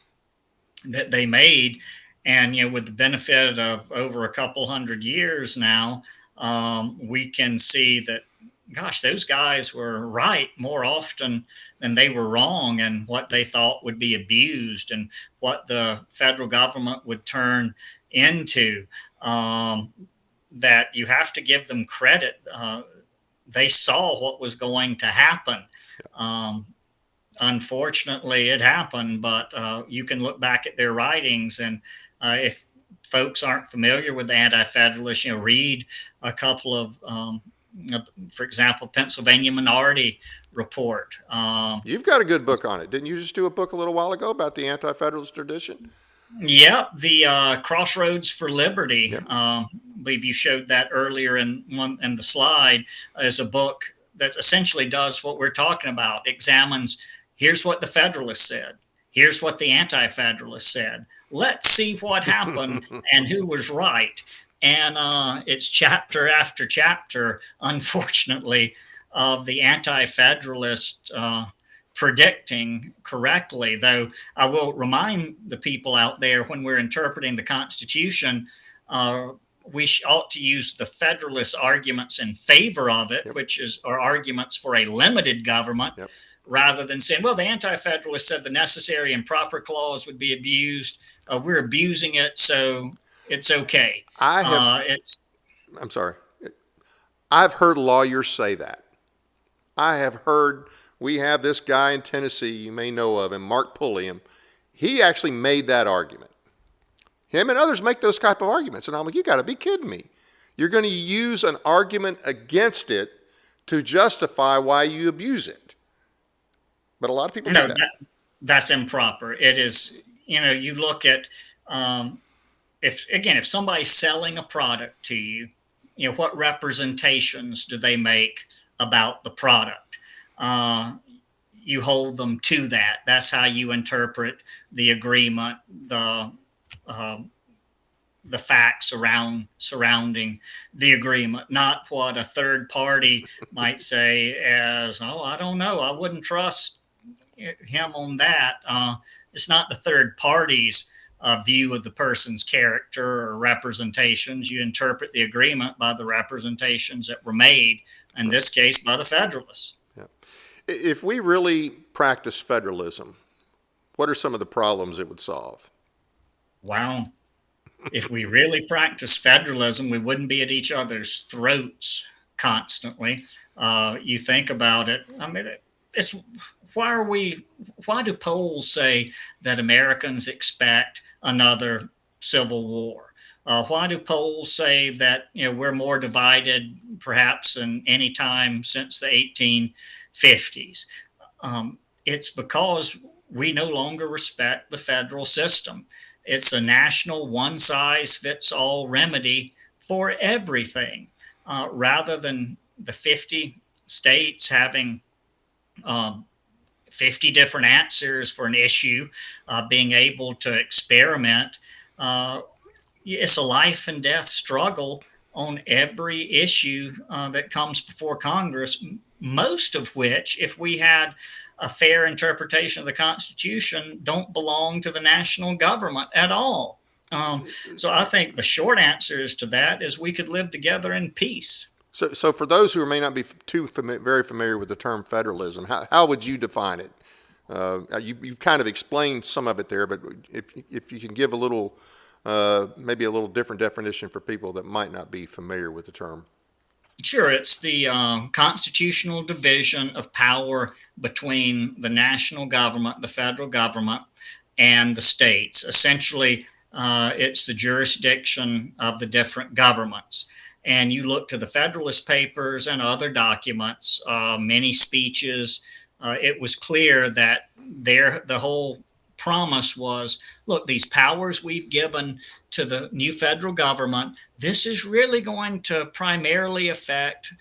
that they made, and with the benefit of over a couple hundred years now, we can see that, gosh, those guys were right more often than they were wrong, and what they thought would be abused and what the federal government would turn into. That you have to give them credit. They saw what was going to happen. Unfortunately, it happened, but you can look back at their writings, and if folks aren't familiar with the Anti-Federalists, read a couple of, for example, Pennsylvania Minority Report. You've got a good book on it. Didn't you just do a book a little while ago about the Anti-Federalist tradition? Yeah, the Crossroads for Liberty. Yep. I believe you showed that earlier in the slide, as a book that essentially does what we're talking about. Examines, here's what the Federalists said, here's what the Anti-Federalists said. Let's see what happened and who was right. And it's chapter after chapter, unfortunately, of the Anti-Federalist predicting correctly. Though I will remind the people out there, when we're interpreting the Constitution, we ought to use the Federalist arguments in favor of it, Yep. which are arguments for a limited government, Yep. rather than saying, well, the Anti-Federalists said the necessary and proper clause would be abused. We're abusing it, so it's okay. I'm sorry. I've heard lawyers say that. We have this guy in Tennessee, you may know of him, Mark Pulliam. He actually made that argument. Him and others make those type of arguments. And I'm like, you got to be kidding me. You're going to use an argument against it to justify why you abuse it. But a lot of people do that. That's improper. It is, you look at, if somebody's selling a product to you, what representations do they make about the product? you hold them to that. That's how you interpret the agreement, uh, the facts surrounding the agreement, not what a third party might say as, "Oh, I don't know, I wouldn't trust him on that." It's not the third party's view of the person's character or representations. You interpret the agreement by the representations that were made, in this case, by the Federalists. Yeah. If we really practice federalism, what are some of the problems it would solve? Wow. If we really practice federalism, we wouldn't be at each other's throats constantly. You think about it. I mean, it's why do polls say that Americans expect another civil war? Why do polls say that we're more divided perhaps than any time since the 1850s? It's because we no longer respect the federal system. It's a national one size fits all remedy for everything, rather than the 50 states having um, 50 different answers for an issue, being able to experiment. Uh, it's a life and death struggle on every issue that comes before Congress, most of which, if we had a fair interpretation of the Constitution, don't belong to the national government at all. So I think the short answers to that is we could live together in peace. So for those who may not be very familiar with the term federalism, how would you define it? You've kind of explained some of it there, but if you can give a little, maybe a little different definition for people that might not be familiar with the term. Sure, it's the constitutional division of power between the national government, the federal government, and the states. Essentially, it's the jurisdiction of the different governments. And you look to the Federalist Papers and other documents, many speeches. It was clear that the whole promise was, look, these powers we've given to the new federal government, this is really going to primarily affect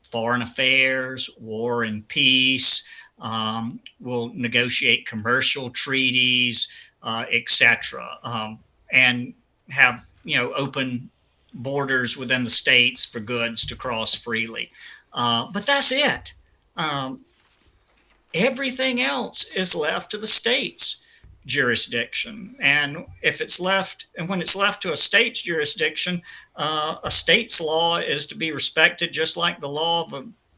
foreign affairs, war and peace. We'll negotiate commercial treaties, etc., and have open borders within the states for goods to cross freely. But that's it. Everything else is left to the states jurisdiction. And when it's left to a state's jurisdiction, a state's law is to be respected just like the law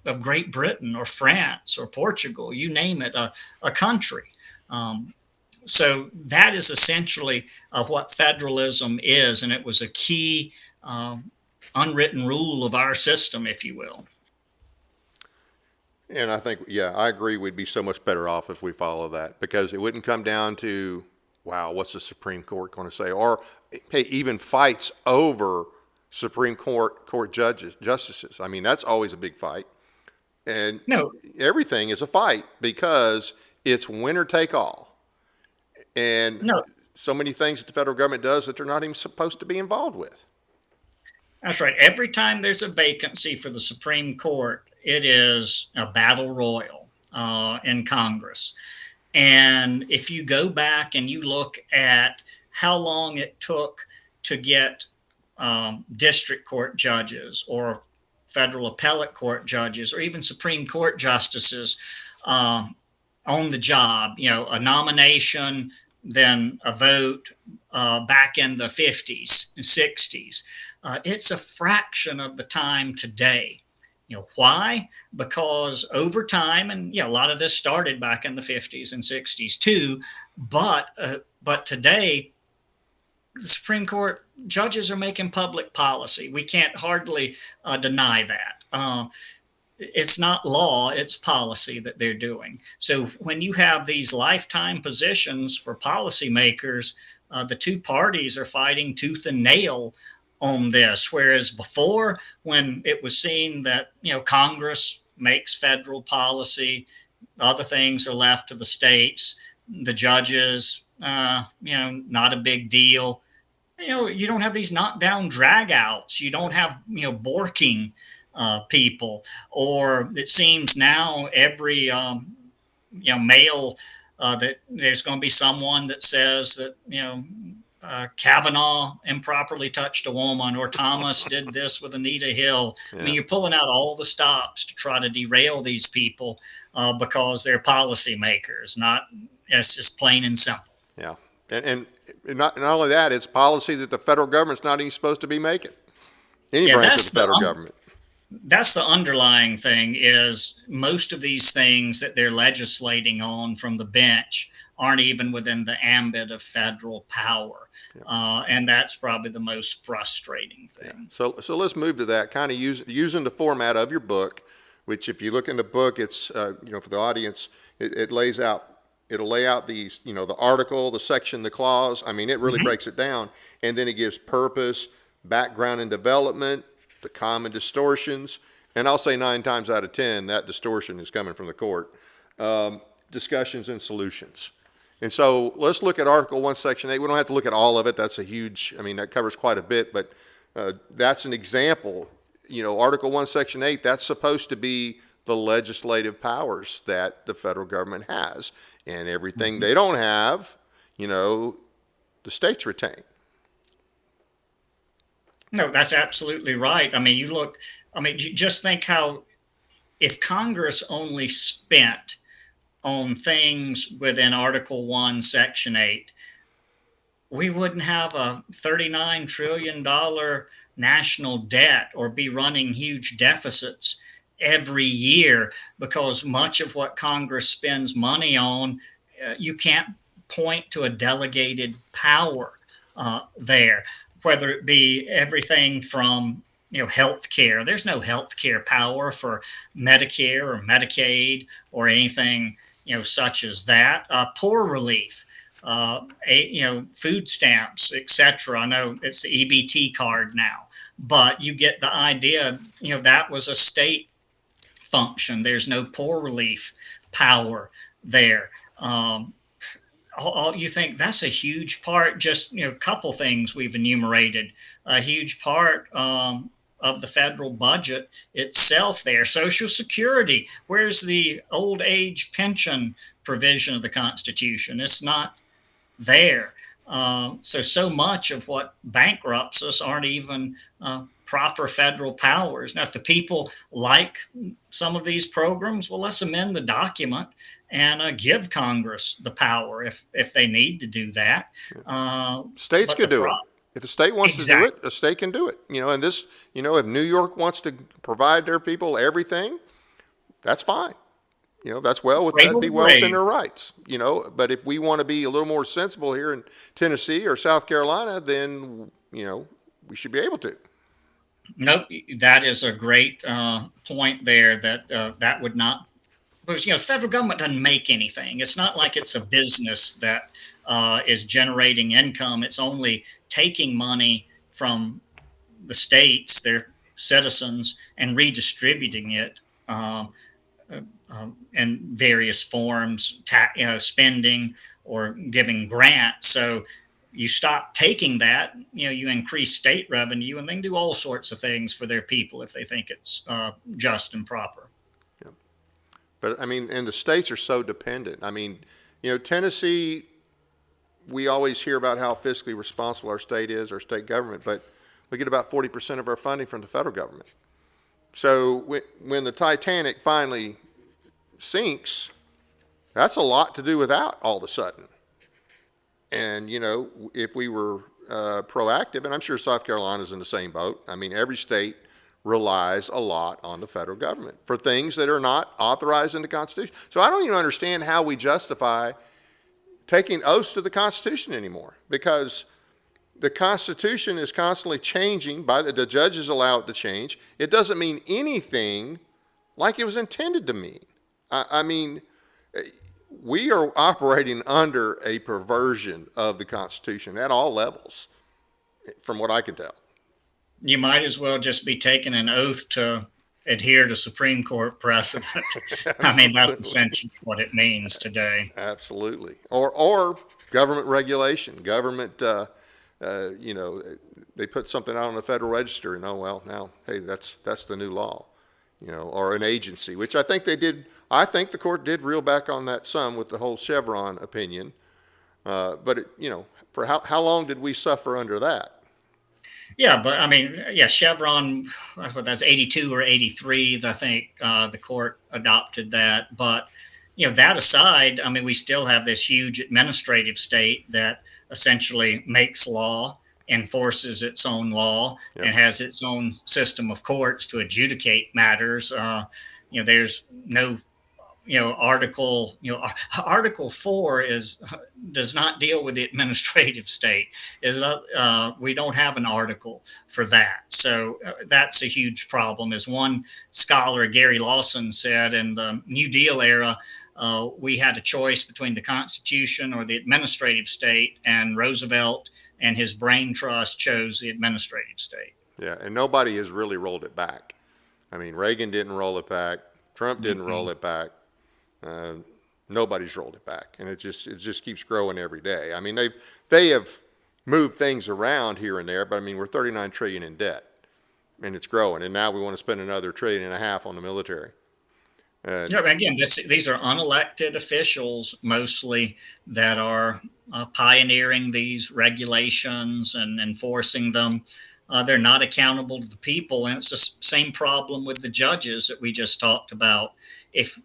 of Great Britain or France or Portugal, you name it, a country. So that is essentially what federalism is. And it was a key unwritten rule of our system, if you will. And I think, yeah, I agree. We'd be so much better off if we follow that, because it wouldn't come down to, wow, what's the Supreme Court going to say? Or, hey, even fights over Supreme Court justices. I mean, that's always a big fight. And No, everything is a fight because it's winner take all. And no, so many things that the federal government does that they're not even supposed to be involved with. that's right. Every time there's a vacancy for the Supreme Court, it is a battle royal in Congress. And if you go back and you look at how long it took to get district court judges or federal appellate court judges or even Supreme Court justices on the job, a nomination, then a vote back in the 50s and 60s. It's a fraction of the time today. Why? Because over time, and a lot of this started back in the 50s and 60s too, but today the Supreme Court judges are making public policy. We can't hardly deny that. It's not law, it's policy that they're doing. So when you have these lifetime positions for policymakers, the two parties are fighting tooth and nail on this. Whereas before, when it was seen that, Congress makes federal policy, other things are left to the states, the judges, not a big deal. You don't have these knockdown dragouts. You don't have, borking people. Or it seems now every male that there's going to be someone that says that Kavanaugh improperly touched a woman, or Thomas did this with Anita Hill. Yeah. I mean, you're pulling out all the stops to try to derail these people because they're policymakers. It's just plain and simple. Yeah, and not only that, it's policy that the federal government's not even supposed to be making. Any branch of the federal government. That's the underlying thing, is most of these things that they're legislating on from the bench aren't even within the ambit of federal power. Yeah. And that's probably the most frustrating thing. Yeah. So let's move to that, kind of using the format of your book, which if you look in the book, it's, for the audience, it'll lay out these, the article, the section, the clause. I mean, it really breaks it down. And then it gives purpose, background and development, the common distortions, and I'll say 9 times out of 10, that distortion is coming from the court, discussions and solutions. And so let's look at Article 1, Section 8. We don't have to look at all of it. That's that covers quite a bit, but that's an example. Article 1, Section 8, that's supposed to be the legislative powers that the federal government has. And everything they don't have, the states retain. No, that's absolutely right. I mean, just think how, if Congress only spent on things within Article 1, Section 8, we wouldn't have a $39 trillion national debt or be running huge deficits every year, because much of what Congress spends money on, you can't point to a delegated power there. Whether it be everything from health care. There's no health care power for Medicare or Medicaid or anything such as that. Poor relief, food stamps, etc. I know it's the EBT card now, but you get the idea. That was a state function. There's no poor relief power there. You think that's a huge part, just, a couple things we've enumerated, a huge part of the federal budget itself there. Social Security, where's the old age pension provision of the Constitution? It's not there. So much of what bankrupts us aren't even proper federal powers. Now, if the people like some of these programs, well, let's amend the document and give Congress the power if they need to do that. States could do it. If a state wants to do it, a state can do it. And this, if New York wants to provide their people everything, that's fine. That'd be well within their rights. But if we want to be a little more sensible here in Tennessee or South Carolina, then, we should be able to. Nope, that is a great point there. That would not. Because, federal government doesn't make anything. It's not like it's a business that is generating income. It's only taking money from the states, their citizens, and redistributing it in various forms, spending or giving grants. So you stop taking that, you increase state revenue, and they can do all sorts of things for their people if they think it's just and proper. But and the states are so dependent. Tennessee, we always hear about how fiscally responsible our state is, our state government, but we get about 40% of our funding from the federal government. So when the Titanic finally sinks, that's a lot to do without all of a sudden. And, if we were proactive, and I'm sure South Carolina's in the same boat. Every state relies a lot on the federal government for things that are not authorized in the Constitution. So I don't even understand how we justify taking oaths to the Constitution anymore, because the Constitution is constantly changing. The judges allow it to change. It doesn't mean anything like it was intended to mean. We are operating under a perversion of the Constitution at all levels, from what I can tell. You might as well just be taking an oath to adhere to Supreme Court precedent. That's essentially what it means today. Absolutely. Or government regulation, government you know, they put something out on the Federal Register, and oh well, now hey, that's the new law, you know, or an agency, which I think they did. I think the court did reel back on that some with the whole Chevron opinion, but it, you know, for how long did we suffer under that? Yeah, but I mean, yeah, Chevron, that's 82 or 83. I think the court adopted that. But, that aside, I mean, we still have this huge administrative state that essentially makes law, enforces its own law, Yep. and has its own system of courts to adjudicate matters. There's no article 4 does not deal with the administrative state. We don't have an article for that, so that's a huge problem. As one scholar, Gary Lawson, said, in the New Deal era, we had a choice between the Constitution or the administrative state, and Roosevelt and his brain trust chose the administrative state. Yeah, and nobody has really rolled it back. I mean, Reagan didn't roll it back. Trump didn't roll it back. Nobody's rolled it back, and it just keeps growing every day. I mean, they have moved things around here and there, but I mean, we're 39 trillion in debt, and it's growing. And now we want to spend another $1.5 trillion on the military. Again, these are unelected officials mostly that are pioneering these regulations and enforcing them. They're not accountable to the people, and it's the same problem with the judges that we just talked about. If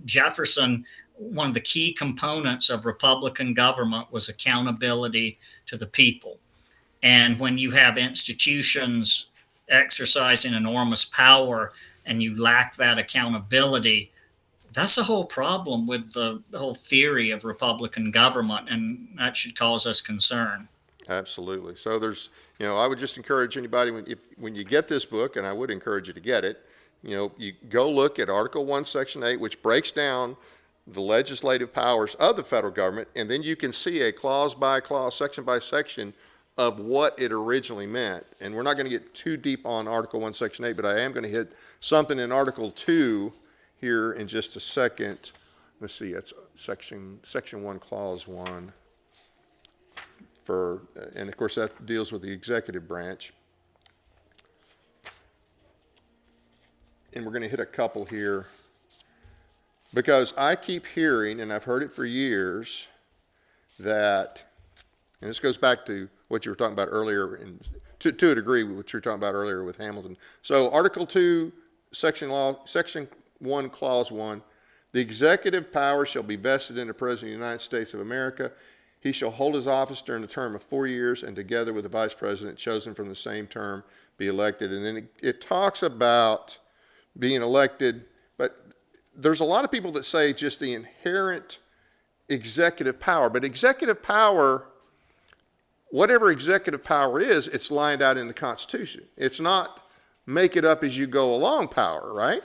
Jefferson, one of the key components of Republican government was accountability to the people, and when you have institutions exercising enormous power and you lack that accountability, that's a whole problem with the whole theory of Republican government, and that should cause us concern. Absolutely. So there's, I would just encourage anybody when you get this book, and I would encourage you to get it, you go look at Article 1, Section 8, which breaks down the legislative powers of the federal government, and then you can see a clause by clause, section by section of what it originally meant. And we're not going to get too deep on Article 1, Section 8, but I am going to hit something in Article 2 here in just a second. Let's see, it's Section 1, Clause 1. And of course that deals with the executive branch. And we're going to hit a couple here because I keep hearing, and I've heard it for years, that, and this goes back to what you were talking about earlier, and to a degree what you were talking about earlier with Hamilton. So Article 2, Section 1, Clause 1, the executive power shall be vested in the President of the United States of America. He shall hold his office during a term of 4 years, and together with the vice president chosen from the same term be elected. And then it talks about being elected, but there's a lot of people that say just the inherent executive power. But executive power, whatever executive power is, it's lined out in the Constitution. It's not make it up as you go along power, right?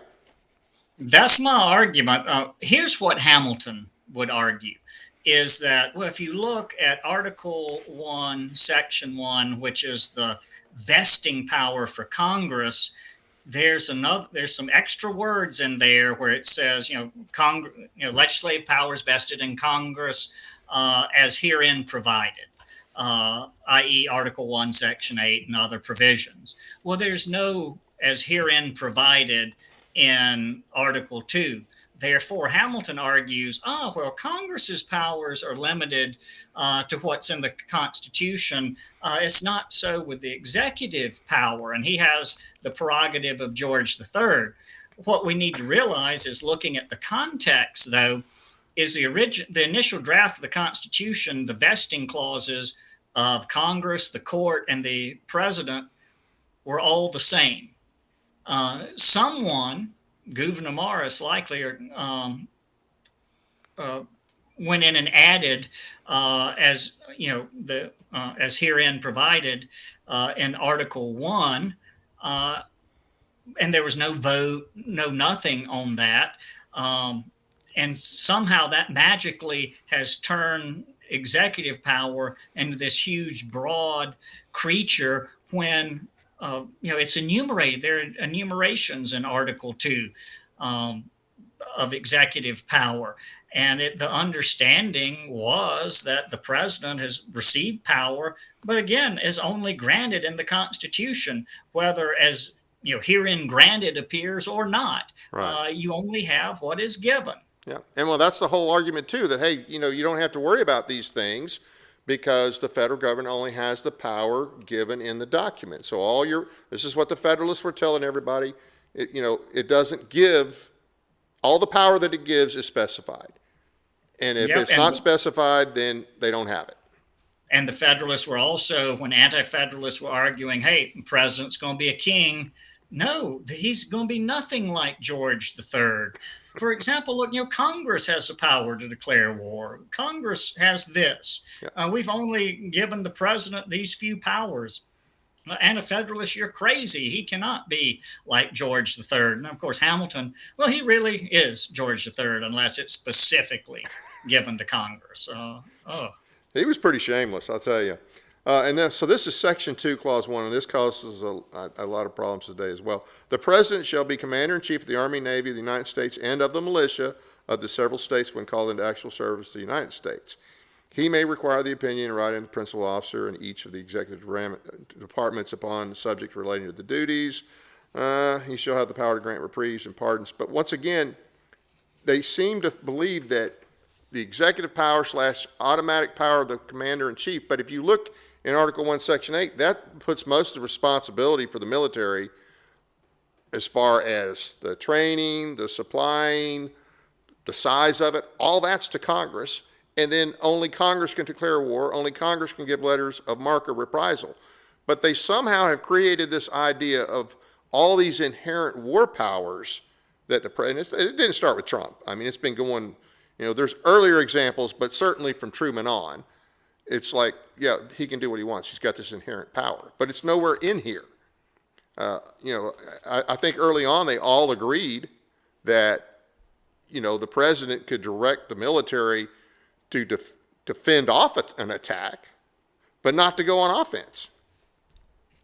That's my argument. Here's what Hamilton would argue, is that, well, if you look at Article 1, Section 1, which is the vesting power for Congress, there's some extra words in there where it says, legislative powers vested in Congress as herein provided, i.e. Article 1, Section 8 and other provisions. Well, there's no as herein provided in Article 2. Therefore, Hamilton argues, Congress's powers are limited to what's in the Constitution. It's not so with the executive power, and he has the prerogative of George III. What we need to realize is, looking at the context, though, is the initial draft of the Constitution, the vesting clauses of Congress, the court, and the president were all the same. Someone, Gouverneur Morris likely, went in and added as herein provided in Article 1, and there was no vote, no nothing on that, and somehow that magically has turned executive power into this huge, broad creature when it's enumerated. There are enumerations in Article 2. of executive power. And the understanding was that the president has received power, but again, is only granted in the Constitution, whether as herein granted appears or not. Right. You only have what is given. Yeah. And well, that's the whole argument too, that, hey, you don't have to worry about these things because the federal government only has the power given in the document. So this is what the Federalists were telling everybody. It doesn't give, all the power that it gives is specified. And if it's not specified, then they don't have it. And the Federalists were also, when anti-Federalists were arguing, hey, the president's going to be a king. No, he's going to be nothing like George III. For example, look, Congress has the power to declare war. Congress has this. Yeah. We've only given the president these few powers. Anti-Federalist, you're crazy. He cannot be like George III. And of course, Hamilton, well, he really is George III, unless it's specifically given to Congress. He was pretty shameless, I'll tell you. So this is Section 2, Clause 1, and this causes a lot of problems today as well. The President shall be Commander-in-Chief of the Army and Navy of the United States and of the militia of the several states when called into actual service to the United States. He may require the opinion and writing of the principal officer in each of the executive departments upon the subject relating to the duties. He shall have the power to grant reprieves and pardons. But once again, they seem to believe that the executive power / automatic power of the commander-in-chief. But if you look in Article 1, Section 8, that puts most of the responsibility for the military as far as the training, the supplying, the size of it, all that's to Congress. And then only Congress can declare war, only Congress can give letters of marque or reprisal. But they somehow have created this idea of all these inherent war powers that the president, it didn't start with Trump. I mean, it's been going, there's earlier examples, but certainly from Truman on, it's like, yeah, he can do what he wants. He's got this inherent power, but it's nowhere in here. I think early on they all agreed that, the president could direct the military to fend off an attack, but not to go on offense.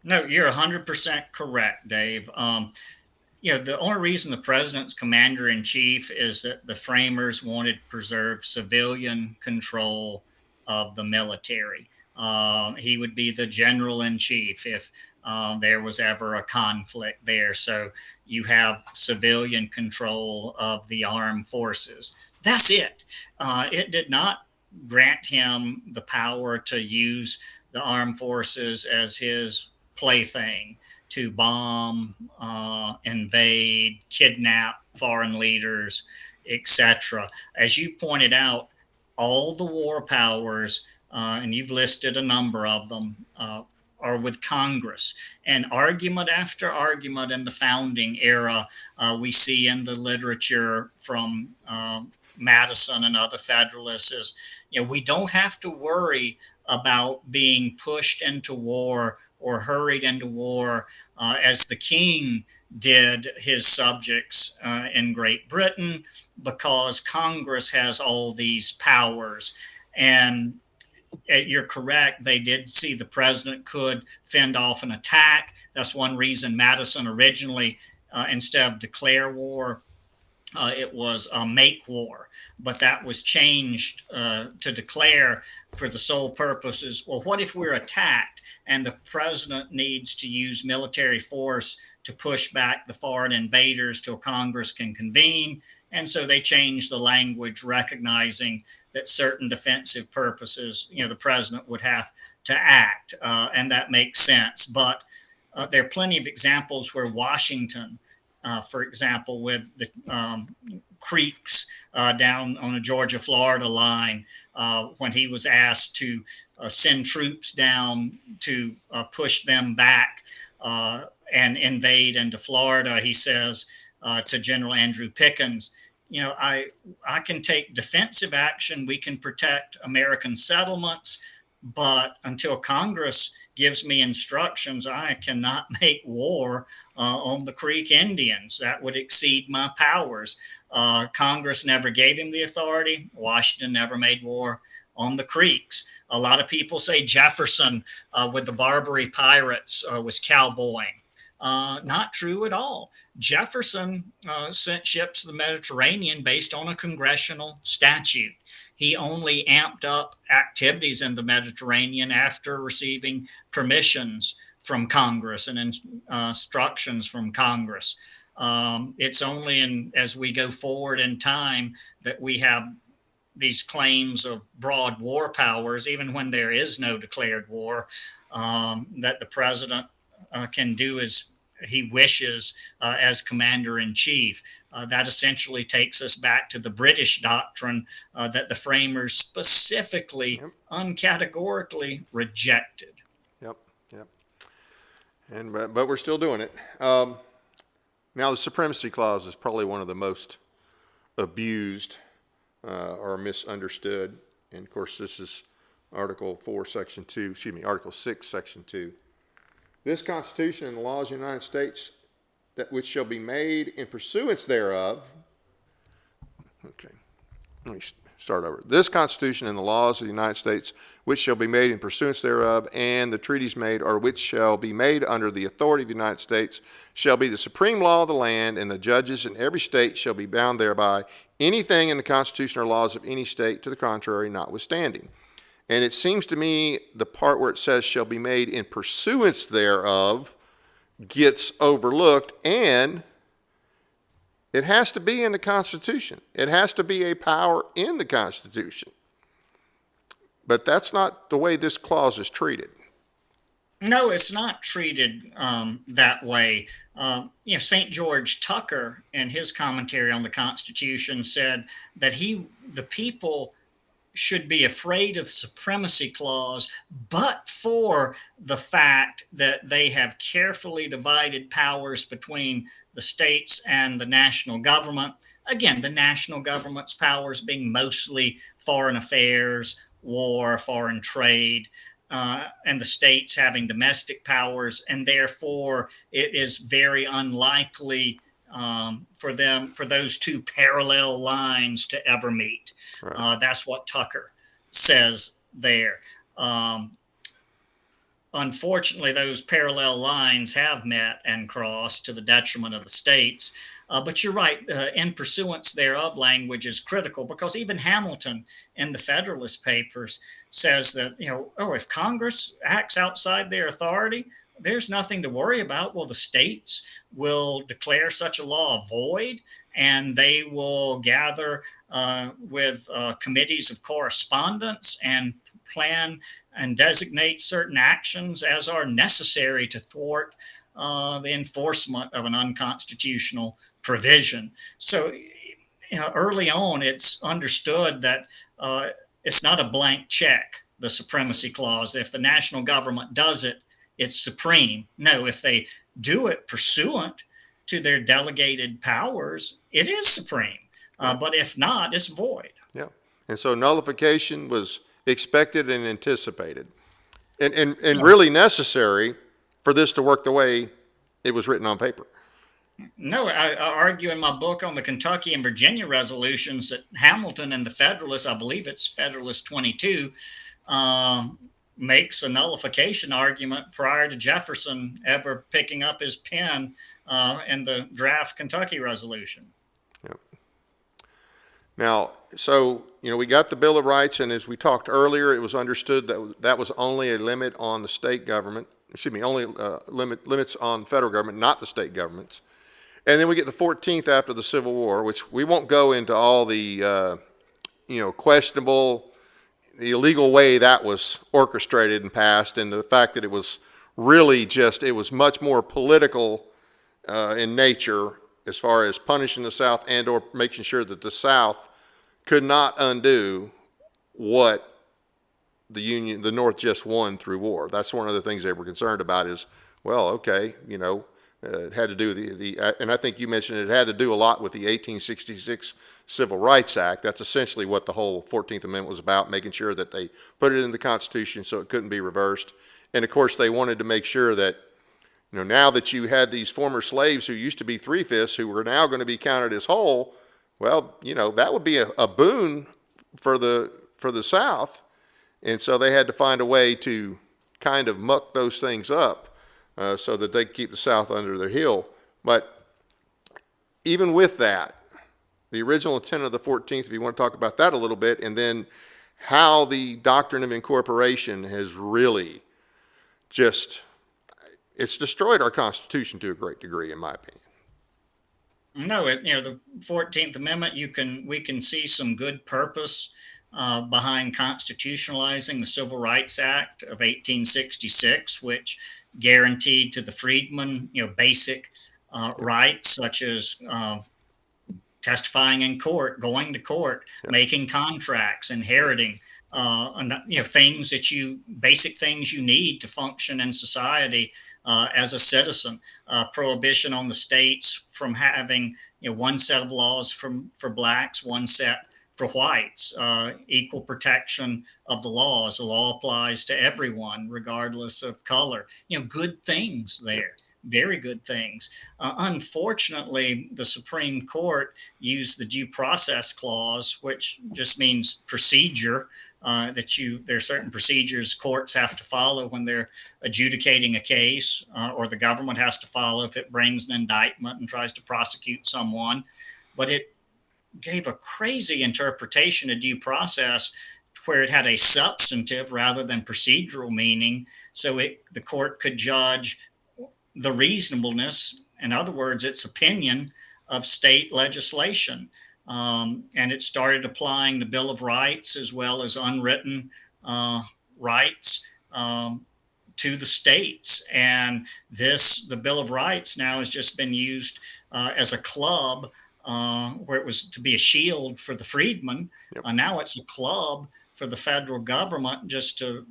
No, you're 100% correct, Dave. The only reason the president's commander-in-chief is that the framers wanted to preserve civilian control of the military. He would be the general-in-chief if there was ever a conflict there. So you have civilian control of the armed forces. That's it. It did not grant him the power to use the armed forces as his plaything to bomb, invade, kidnap foreign leaders, etc. As you pointed out, all the war powers, and you've listed a number of them, are with Congress. And argument after argument in the founding era, we see in the literature from Madison and other Federalists is, we don't have to worry about being pushed into war or hurried into war as the king did his subjects in Great Britain, because Congress has all these powers. And you're correct, they did see the president could fend off an attack. That's one reason Madison originally, instead of declare war, it was make war. But that was changed to declare for the sole purposes, well, what if we're attacked and the president needs to use military force to push back the foreign invaders till Congress can convene? And so they changed the language, recognizing that certain defensive purposes, the president would have to act, and that makes sense. But there are plenty of examples where Washington, for example, with the Creeks down on the Georgia-Florida line, when he was asked to send troops down to push them back and invade into Florida, he says to General Andrew Pickens, I can take defensive action. We can protect American settlements, but until Congress gives me instructions, I cannot make war on the Creek Indians. That would exceed my powers. Congress never gave him the authority. Washington never made war on the Creeks. A lot of people say Jefferson with the Barbary pirates was cowboying. Not true at all. Jefferson sent ships to the Mediterranean based on a congressional statute. He only amped up activities in the Mediterranean after receiving permissions from Congress and instructions from Congress. It's only as we go forward in time that we have these claims of broad war powers, even when there is no declared war, that the president can do as he wishes as commander in chief. That essentially takes us back to the British doctrine that the framers specifically, uncategorically rejected. Yep, yep. And but we're still doing it. Now, the Supremacy Clause is probably one of the most abused or misunderstood. And of course, this is Article 4, Section 2, Article 6, Section 2. This Constitution and the laws of the United States that which shall be made in pursuance thereof. Okay, let me start over. This Constitution and the laws of the United States which shall be made in pursuance thereof, and the treaties made or which shall be made under the authority of the United States, shall be the supreme law of the land, and the judges in every state shall be bound thereby, anything in the Constitution or laws of any state to the contrary notwithstanding. And it seems to me the part where it says shall be made in pursuance thereof gets overlooked, and it has to be in the Constitution. It has to be a power in the Constitution. But that's not the way this clause is treated. No, it's not treated that way. St. George Tucker, in his commentary on the Constitution, said that the people should be afraid of the Supremacy Clause, but for the fact that they have carefully divided powers between the states and the national government. Again, the national government's powers being mostly foreign affairs, war, foreign trade, and the states having domestic powers, and therefore it is very unlikely for those two parallel lines to ever meet. Right. That's what Tucker says there. Unfortunately, those parallel lines have met and crossed to the detriment of the states. But you're right, in pursuance thereof language is critical, because even Hamilton in the Federalist Papers says that, if Congress acts outside their authority, there's nothing to worry about. Well, the states will declare such a law void, and they will gather with committees of correspondence and plan and designate certain actions as are necessary to thwart the enforcement of an unconstitutional provision. So, early on, it's understood that it's not a blank check, the Supremacy Clause. If the national government does it, it's supreme. No, if they do it pursuant to their delegated powers, it is supreme. But if not, it's void. Yeah. And so nullification was expected and anticipated, and really necessary for this to work the way it was written on paper. No, I argue in my book on the Kentucky and Virginia resolutions that Hamilton and the Federalists, I believe it's Federalist 22, makes a nullification argument prior to Jefferson ever picking up his pen in the draft Kentucky resolution. Yep. Now, so, we got the Bill of Rights, and as we talked earlier, it was understood that that was only a limit on the state government, only limits on federal government, not the state governments. And then we get the 14th after the Civil War, which we won't go into all the, questionable, the illegal way that was orchestrated and passed, and the fact that it was really it was much more political in nature as far as punishing the South and or making sure that the South could not undo what the North just won through war. That's one of the things they were concerned about is, it had to do with and I think you mentioned it had to do a lot with the 1866 Civil Rights Act. That's essentially what the whole 14th Amendment was about, making sure that they put it in the Constitution so it couldn't be reversed. And of course, they wanted to make sure that, now that you had these former slaves who used to be 3/5 who were now going to be counted as whole, well, that would be a boon for the South. And so they had to find a way to kind of muck those things up so that they keep the South under their heel. But even with that, the original intent of the 14th, if you want to talk about that a little bit, and then how the doctrine of incorporation has really just, it's destroyed our Constitution to a great degree, in my opinion. No, the 14th Amendment, we can see some good purpose behind constitutionalizing the Civil Rights Act of 1866, which guaranteed to the freedmen, basic rights such as testifying in court, going to court, making contracts, inheriting, and, things basic things you need to function in society as a citizen. Prohibition on the states from having, one set of laws for blacks, one set for whites. Equal protection of the laws. The law applies to everyone, regardless of color. Good things there. Very good things. Unfortunately, the Supreme Court used the Due Process Clause, which just means procedure. There are certain procedures courts have to follow when they're adjudicating a case, or the government has to follow if it brings an indictment and tries to prosecute someone. But it gave a crazy interpretation of due process where it had a substantive rather than procedural meaning. So the court could judge the reasonableness, in other words, its opinion of state legislation. And it started applying the Bill of Rights as well as unwritten rights to the states. And the Bill of Rights now has just been used as a club where it was to be a shield for the freedmen. Now it's a club for the federal government just to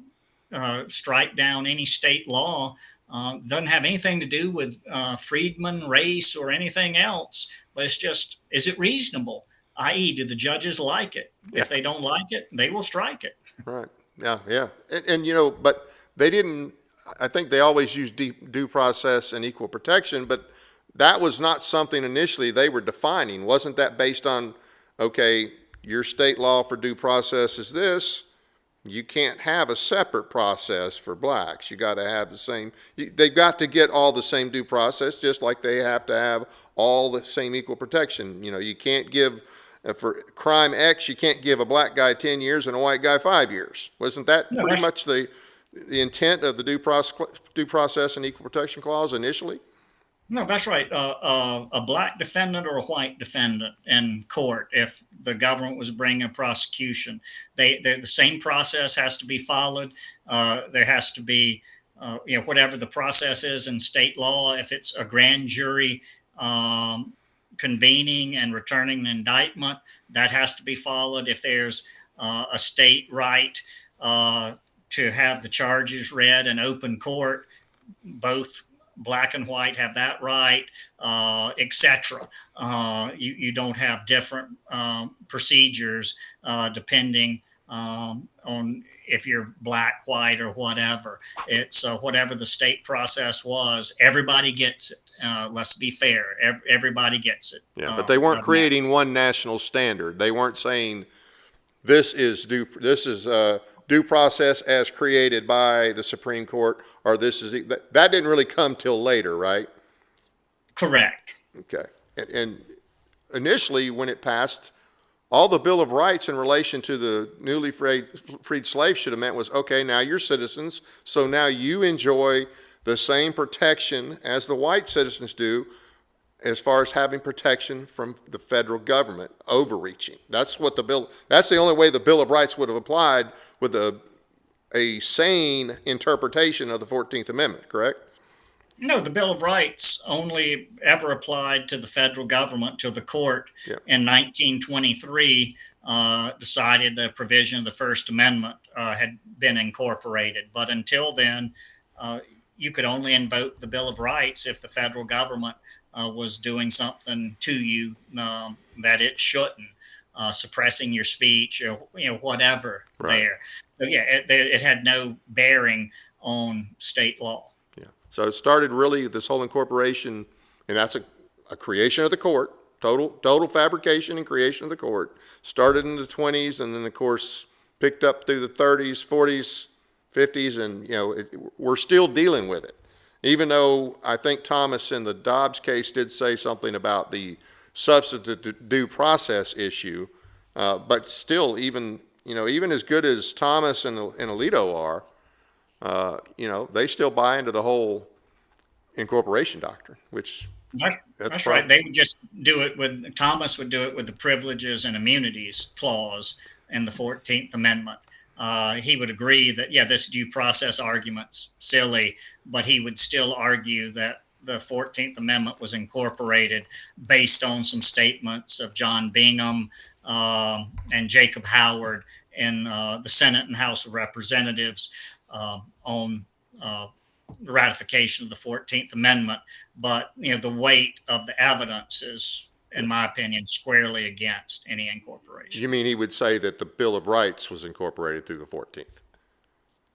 strike down any state law. Doesn't have anything to do with freedmen, race, or anything else, but it's just, is it reasonable? I.e., do the judges like it? If they don't like it, they will strike it. Right. Yeah. And but they didn't, I think they always used due process and equal protection, but that was not something initially they were defining. Wasn't that based on, okay, your state law for due process is this, you can't have a separate process for blacks. You got to have the same, they've got to get all the same due process, just like they have to have all the same equal protection. You can't give, for crime X, you can't give a black guy 10 years and a white guy 5 years. Wasn't that pretty much the intent of the due process and equal protection clause initially? No, that's right. A black defendant or a white defendant in court, if the government was bringing a prosecution, the same process has to be followed. There has to be, whatever the process is in state law. If it's a grand jury convening and returning an indictment, that has to be followed. If there's a state right to have the charges read in open court, both black and white have that right, etc. You don't have different procedures depending on if you're black, white, or whatever. It's whatever the state process was, everybody gets it. Let's be fair. Everybody gets it. Yeah, but they weren't creating one national standard. They weren't saying this is due process as created by the Supreme Court, or this is that didn't really come till later, right? Correct. Okay. And initially, when it passed, all the Bill of Rights in relation to the newly freed slaves should have meant was, okay, now you're citizens, so now you enjoy the same protection as the white citizens do, as far as having protection from the federal government overreaching. That's the only way the Bill of Rights would have applied with a sane interpretation of the 14th Amendment, correct? No, the Bill of Rights only ever applied to the federal government till the court in 1923 decided the provision of the First Amendment had been incorporated. But until then, you could only invoke the Bill of Rights if the federal government was doing something to you that it shouldn't, suppressing your speech or whatever. Right. There. So it had no bearing on state law. Yeah. So it started really this whole incorporation, and that's a creation of the court, total fabrication and creation of the court. Started in the 20s, and then of course picked up through the 30s, 40s, 50s, and we're still dealing with it. Even though I think Thomas in the Dobbs case did say something about the substantive due process issue, but still, even as good as Thomas and Alito are, they still buy into the whole incorporation doctrine, which That's right. They would just do it with Thomas would do it with the privileges and immunities clause in the 14th Amendment. He would agree that, yeah, this due process argument's silly, but he would still argue that the 14th Amendment was incorporated based on some statements of John Bingham and Jacob Howard in the Senate and House of Representatives on the ratification of the 14th Amendment. But, the weight of the evidence is, in my opinion, squarely against any incorporation. You mean he would say that the Bill of Rights was incorporated through the 14th?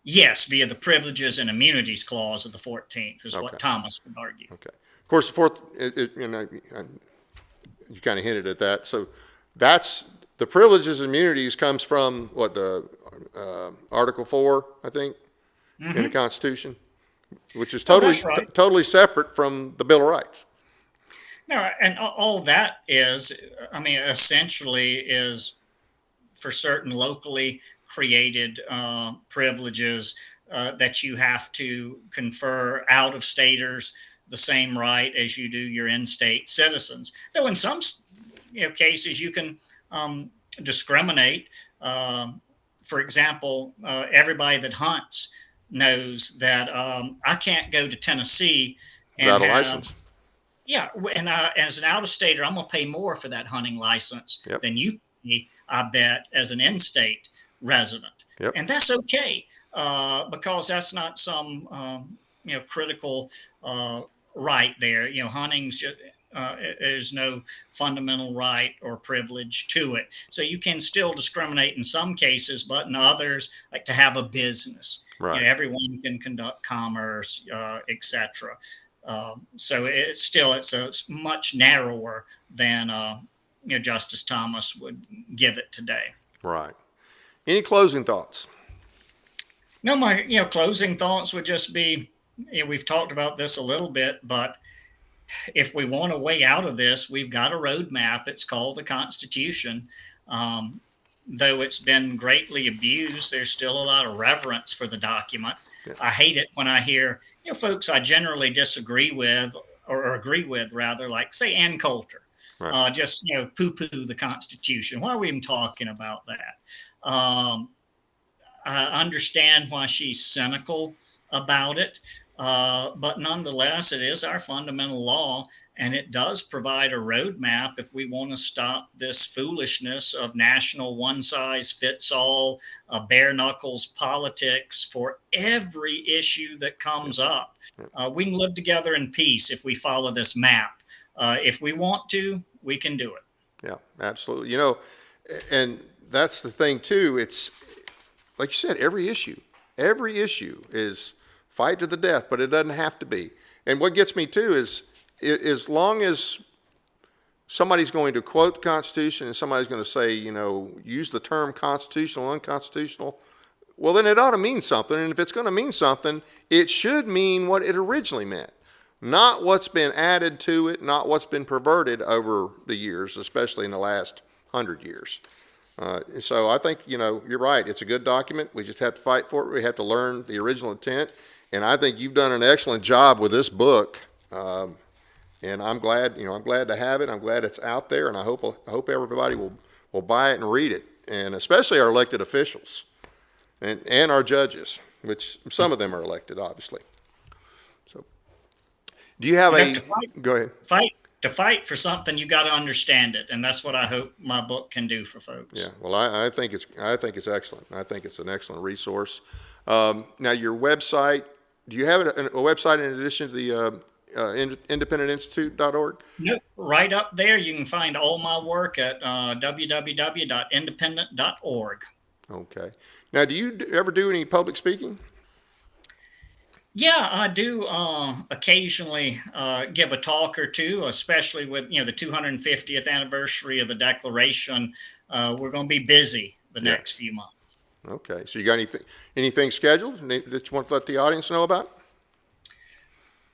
Yes, via the Privileges and Immunities Clause of the 14th is what Thomas would argue. Okay. Of course, the fourth, you kind of hinted at that. So that's the privileges and immunities comes from the Article 4, I think, in the Constitution, which is totally separate from the Bill of Rights. No, and all that is, essentially is for certain locally created privileges that you have to confer out of staters the same right as you do your in-state citizens. Though in some cases you can discriminate. For example, everybody that hunts knows that I can't go to Tennessee and without a license. Yeah, and as an out-of-stater, I'm going to pay more for that hunting license than you pay, I bet, as an in-state resident. Yep. And that's okay because that's not some critical right there. Hunting's there's no fundamental right or privilege to it. So you can still discriminate in some cases, but in others, like to have a business. Right. Everyone can conduct commerce, etc. So it's much narrower than Justice Thomas would give it today. Right. Any closing thoughts? No, my closing thoughts would just be, we've talked about this a little bit, but if we want a way out of this, we've got a roadmap. It's called the Constitution. Though it's been greatly abused, there's still a lot of reverence for the document. Yeah. I hate it when I hear, folks I generally disagree with or agree with, rather, like, say, Ann Coulter, right. Just, poo-poo the Constitution. Why are we even talking about that? I understand why she's cynical about it. But nonetheless, it is our fundamental law, and it does provide a roadmap if we want to stop this foolishness of national one-size-fits-all, bare knuckles politics for every issue that comes up. We can live together in peace if we follow this map. If we want to, we can do it. Yeah, absolutely. And that's the thing too. It's like you said, every issue is fight to the death, but it doesn't have to be. And what gets me too is as long as somebody's going to quote the Constitution and somebody's going to say, use the term constitutional, unconstitutional, well, then it ought to mean something. And if it's going to mean something, it should mean what it originally meant, not what's been added to it, not what's been perverted over the years, especially in the last 100 years. So I think, you're right. It's a good document. We just have to fight for it. We have to learn the original intent. And I think you've done an excellent job with this book. And I'm glad, I'm glad to have it. I'm glad it's out there. And I hope everybody will buy it and read it. And especially our elected officials and our judges, which some of them are elected, obviously. So do you have go ahead. To fight for something, you got to understand it, and that's what I hope my book can do for folks. Yeah, well, I think it's excellent. I think it's an excellent resource. Now, your website, do you have a website in addition to the independentinstitute.org? Nope, right up there. You can find all my work at www.independent.org. Okay. Now, do you ever do any public speaking? Yeah, I do occasionally give a talk or two, especially with the 250th anniversary of the Declaration. We're going to be busy the next few months. Okay, so you got anything scheduled that you want to let the audience know about?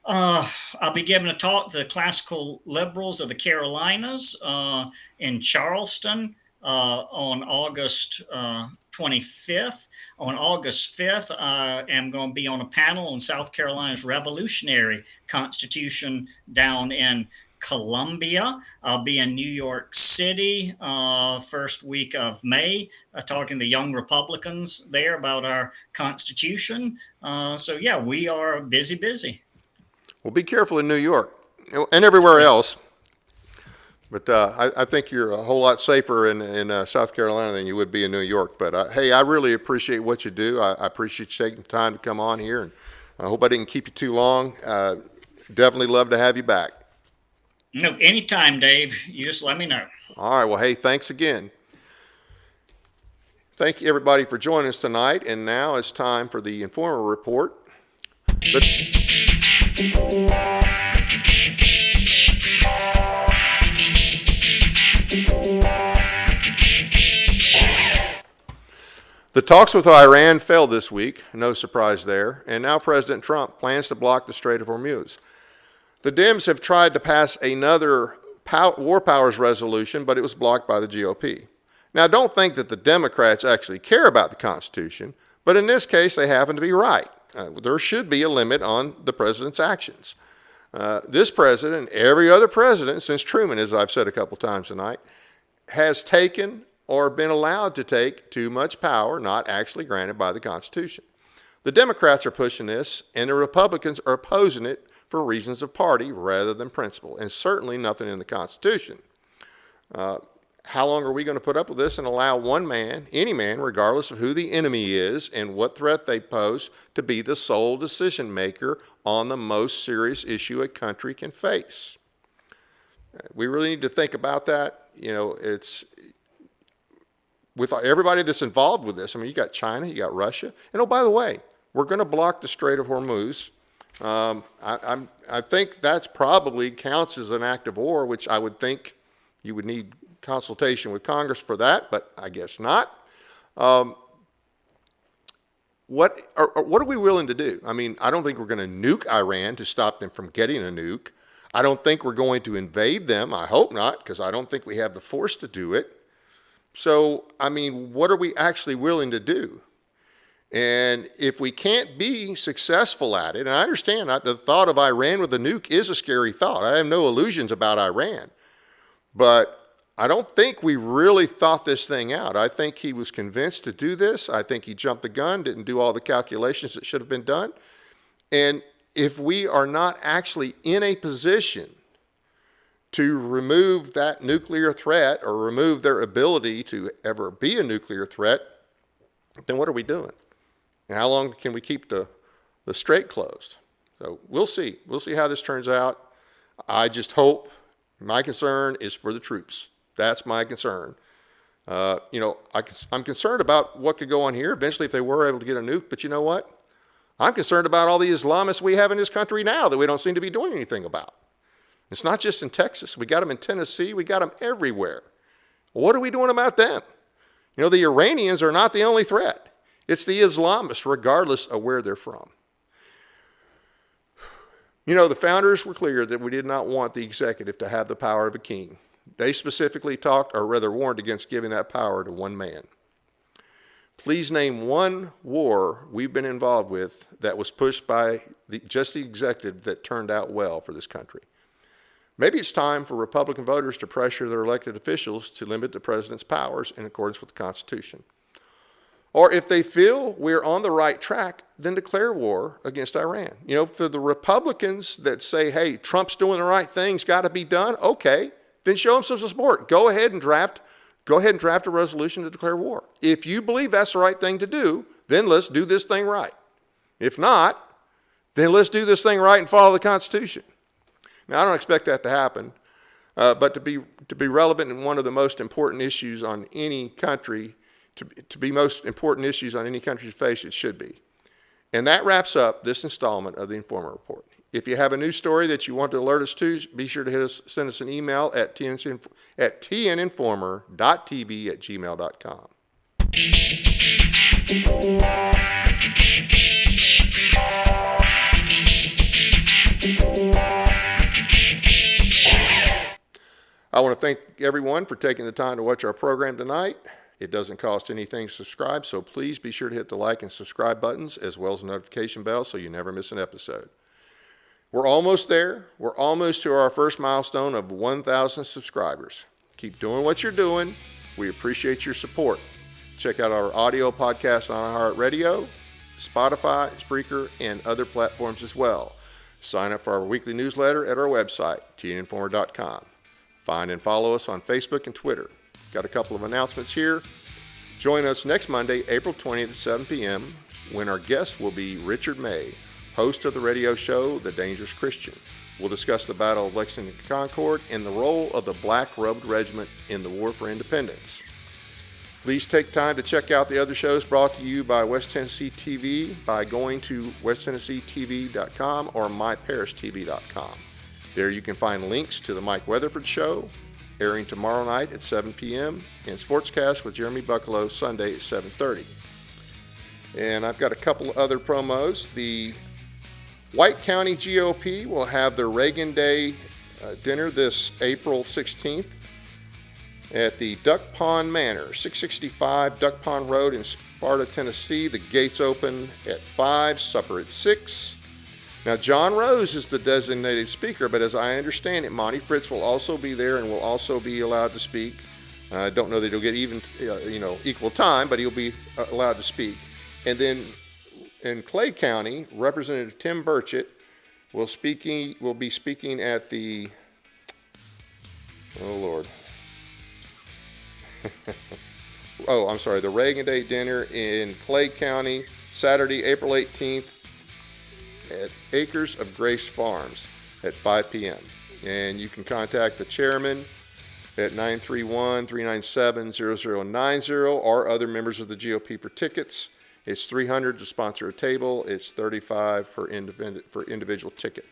I'll be giving a talk to the classical liberals of the Carolinas in Charleston on August 25th. On August 5th, I am going to be on a panel on South Carolina's revolutionary constitution down in Columbia. I'll be in New York City first week of May, talking to young Republicans there about our Constitution. So yeah, we are busy. Well, be careful in New York and everywhere else. But I think you're a whole lot safer in South Carolina than you would be in New York. But hey, I really appreciate what you do. I appreciate you taking the time to come on here, and I hope I didn't keep you too long. Definitely love to have you back. No, anytime, Dave. You just let me know. All right. Well, hey, thanks again. Thank you, everybody, for joining us tonight. And now it's time for the Informer Report. The talks with Iran failed this week, no surprise there, and now President Trump plans to block the Strait of Hormuz. The Dems have tried to pass another war powers resolution, but it was blocked by the GOP. Now, don't think that the Democrats actually care about the Constitution, but in this case, they happen to be right. There should be a limit on the president's actions. This president, and every other president since Truman, as I've said a couple times tonight, has taken or been allowed to take too much power not actually granted by the Constitution. The Democrats are pushing this, and the Republicans are opposing it for reasons of party rather than principle, and certainly nothing in the Constitution. How long are we going to put up with this and allow one man, any man, regardless of who the enemy is and what threat they pose, to be the sole decision maker on the most serious issue a country can face? We really need to think about that. You know, it's with everybody that's involved with this. I mean, you got China, you got Russia, and oh, by the way, we're going to block the Strait of Hormuz. I think that's probably counts as an act of war, which I would think you would need consultation with Congress for that, but I guess not. What are we willing to do? I mean, I don't think we're going to nuke Iran to stop them from getting a nuke. I don't think we're going to invade them. I hope not, because I don't think we have the force to do it. So, I mean, what are we actually willing to do? And if we can't be successful at it, and I understand the thought of Iran with a nuke is a scary thought. I have no illusions about Iran. But I don't think we really thought this thing out. I think he was convinced to do this. I think he jumped the gun, didn't do all the calculations that should have been done. And if we are not actually in a position to remove that nuclear threat or remove their ability to ever be a nuclear threat, then what are we doing? And how long can we keep the strait closed? So we'll see. We'll see how this turns out. I just hope, my concern is for the troops. That's my concern. I'm concerned about what could go on here eventually if they were able to get a nuke, but you know what? I'm concerned about all the Islamists we have in this country now that we don't seem to be doing anything about. It's not just in Texas. We got them in Tennessee. We got them everywhere. What are we doing about them? You know, the Iranians are not the only threat. It's the Islamists, regardless of where they're from. You know, the founders were clear that we did not want the executive to have the power of a king. They specifically talked, or rather warned against giving that power to one man. Please name one war we've been involved with that was pushed by just the executive that turned out well for this country. Maybe it's time for Republican voters to pressure their elected officials to limit the president's powers in accordance with the Constitution. Or if they feel we're on the right track, then declare war against Iran. You know, for the Republicans that say, hey, Trump's doing the right thing, it's got to be done, okay, then show them some support. Go ahead and draft a resolution to declare war. If you believe that's the right thing to do, then let's do this thing right. If not, then let's do this thing right and follow the Constitution. Now, I don't expect that to happen, but to be relevant in one of the most important issues on any country, to be most important issues on any country's face, it should be. And that wraps up this installment of the Informer Report. If you have a news story that you want to alert us to, be sure to send us an email at tninformer.tv@gmail.com. I want to thank everyone for taking the time to watch our program tonight. It doesn't cost anything to subscribe, so please be sure to hit the like and subscribe buttons as well as the notification bell so you never miss an episode. We're almost there. We're almost to our first milestone of 1,000 subscribers. Keep doing what you're doing. We appreciate your support. Check out our audio podcast on iHeartRadio, Spotify, Spreaker, and other platforms as well. Sign up for our weekly newsletter at our website, tninformer.com. Find and follow us on Facebook and Twitter. Got a couple of announcements here. Join us next Monday, April 20th at 7 p.m. when our guest will be Richard May, host of the radio show The Dangerous Christian. We'll discuss the Battle of Lexington and Concord and the role of the Black Robed Regiment in the War for Independence. Please take time to check out the other shows brought to you by West Tennessee TV by going to westtennesseetv.com or myparishtv.com. There you can find links to the Mike Weatherford Show, airing tomorrow night at 7 p.m., and Sportscast with Jeremy Bucklow Sunday at 7:30. And I've got a couple of other promos. The White County GOP will have their Reagan Day dinner this April 16th at the Duck Pond Manor, 665 Duck Pond Road in Sparta, Tennessee. The gates open at 5, supper at 6. Now, John Rose is the designated speaker, but as I understand it, Monty Fritz will also be there and will also be allowed to speak. I don't know that he'll get equal time, but he'll be allowed to speak. And then in Clay County, Representative Tim Burchett will be speaking at the the Reagan Day dinner in Clay County, Saturday, April 18th. At Acres of Grace Farms at 5 p.m. And you can contact the chairman at 931-397-0090 or other members of the GOP for tickets. It's $300 to sponsor a table. It's $35 for individual ticket.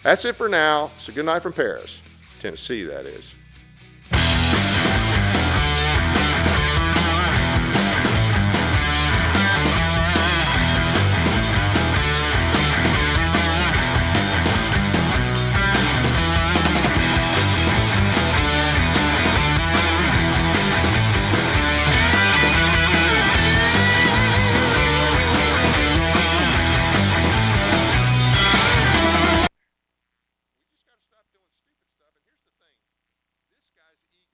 That's it for now. So good night from Paris, Tennessee, that is.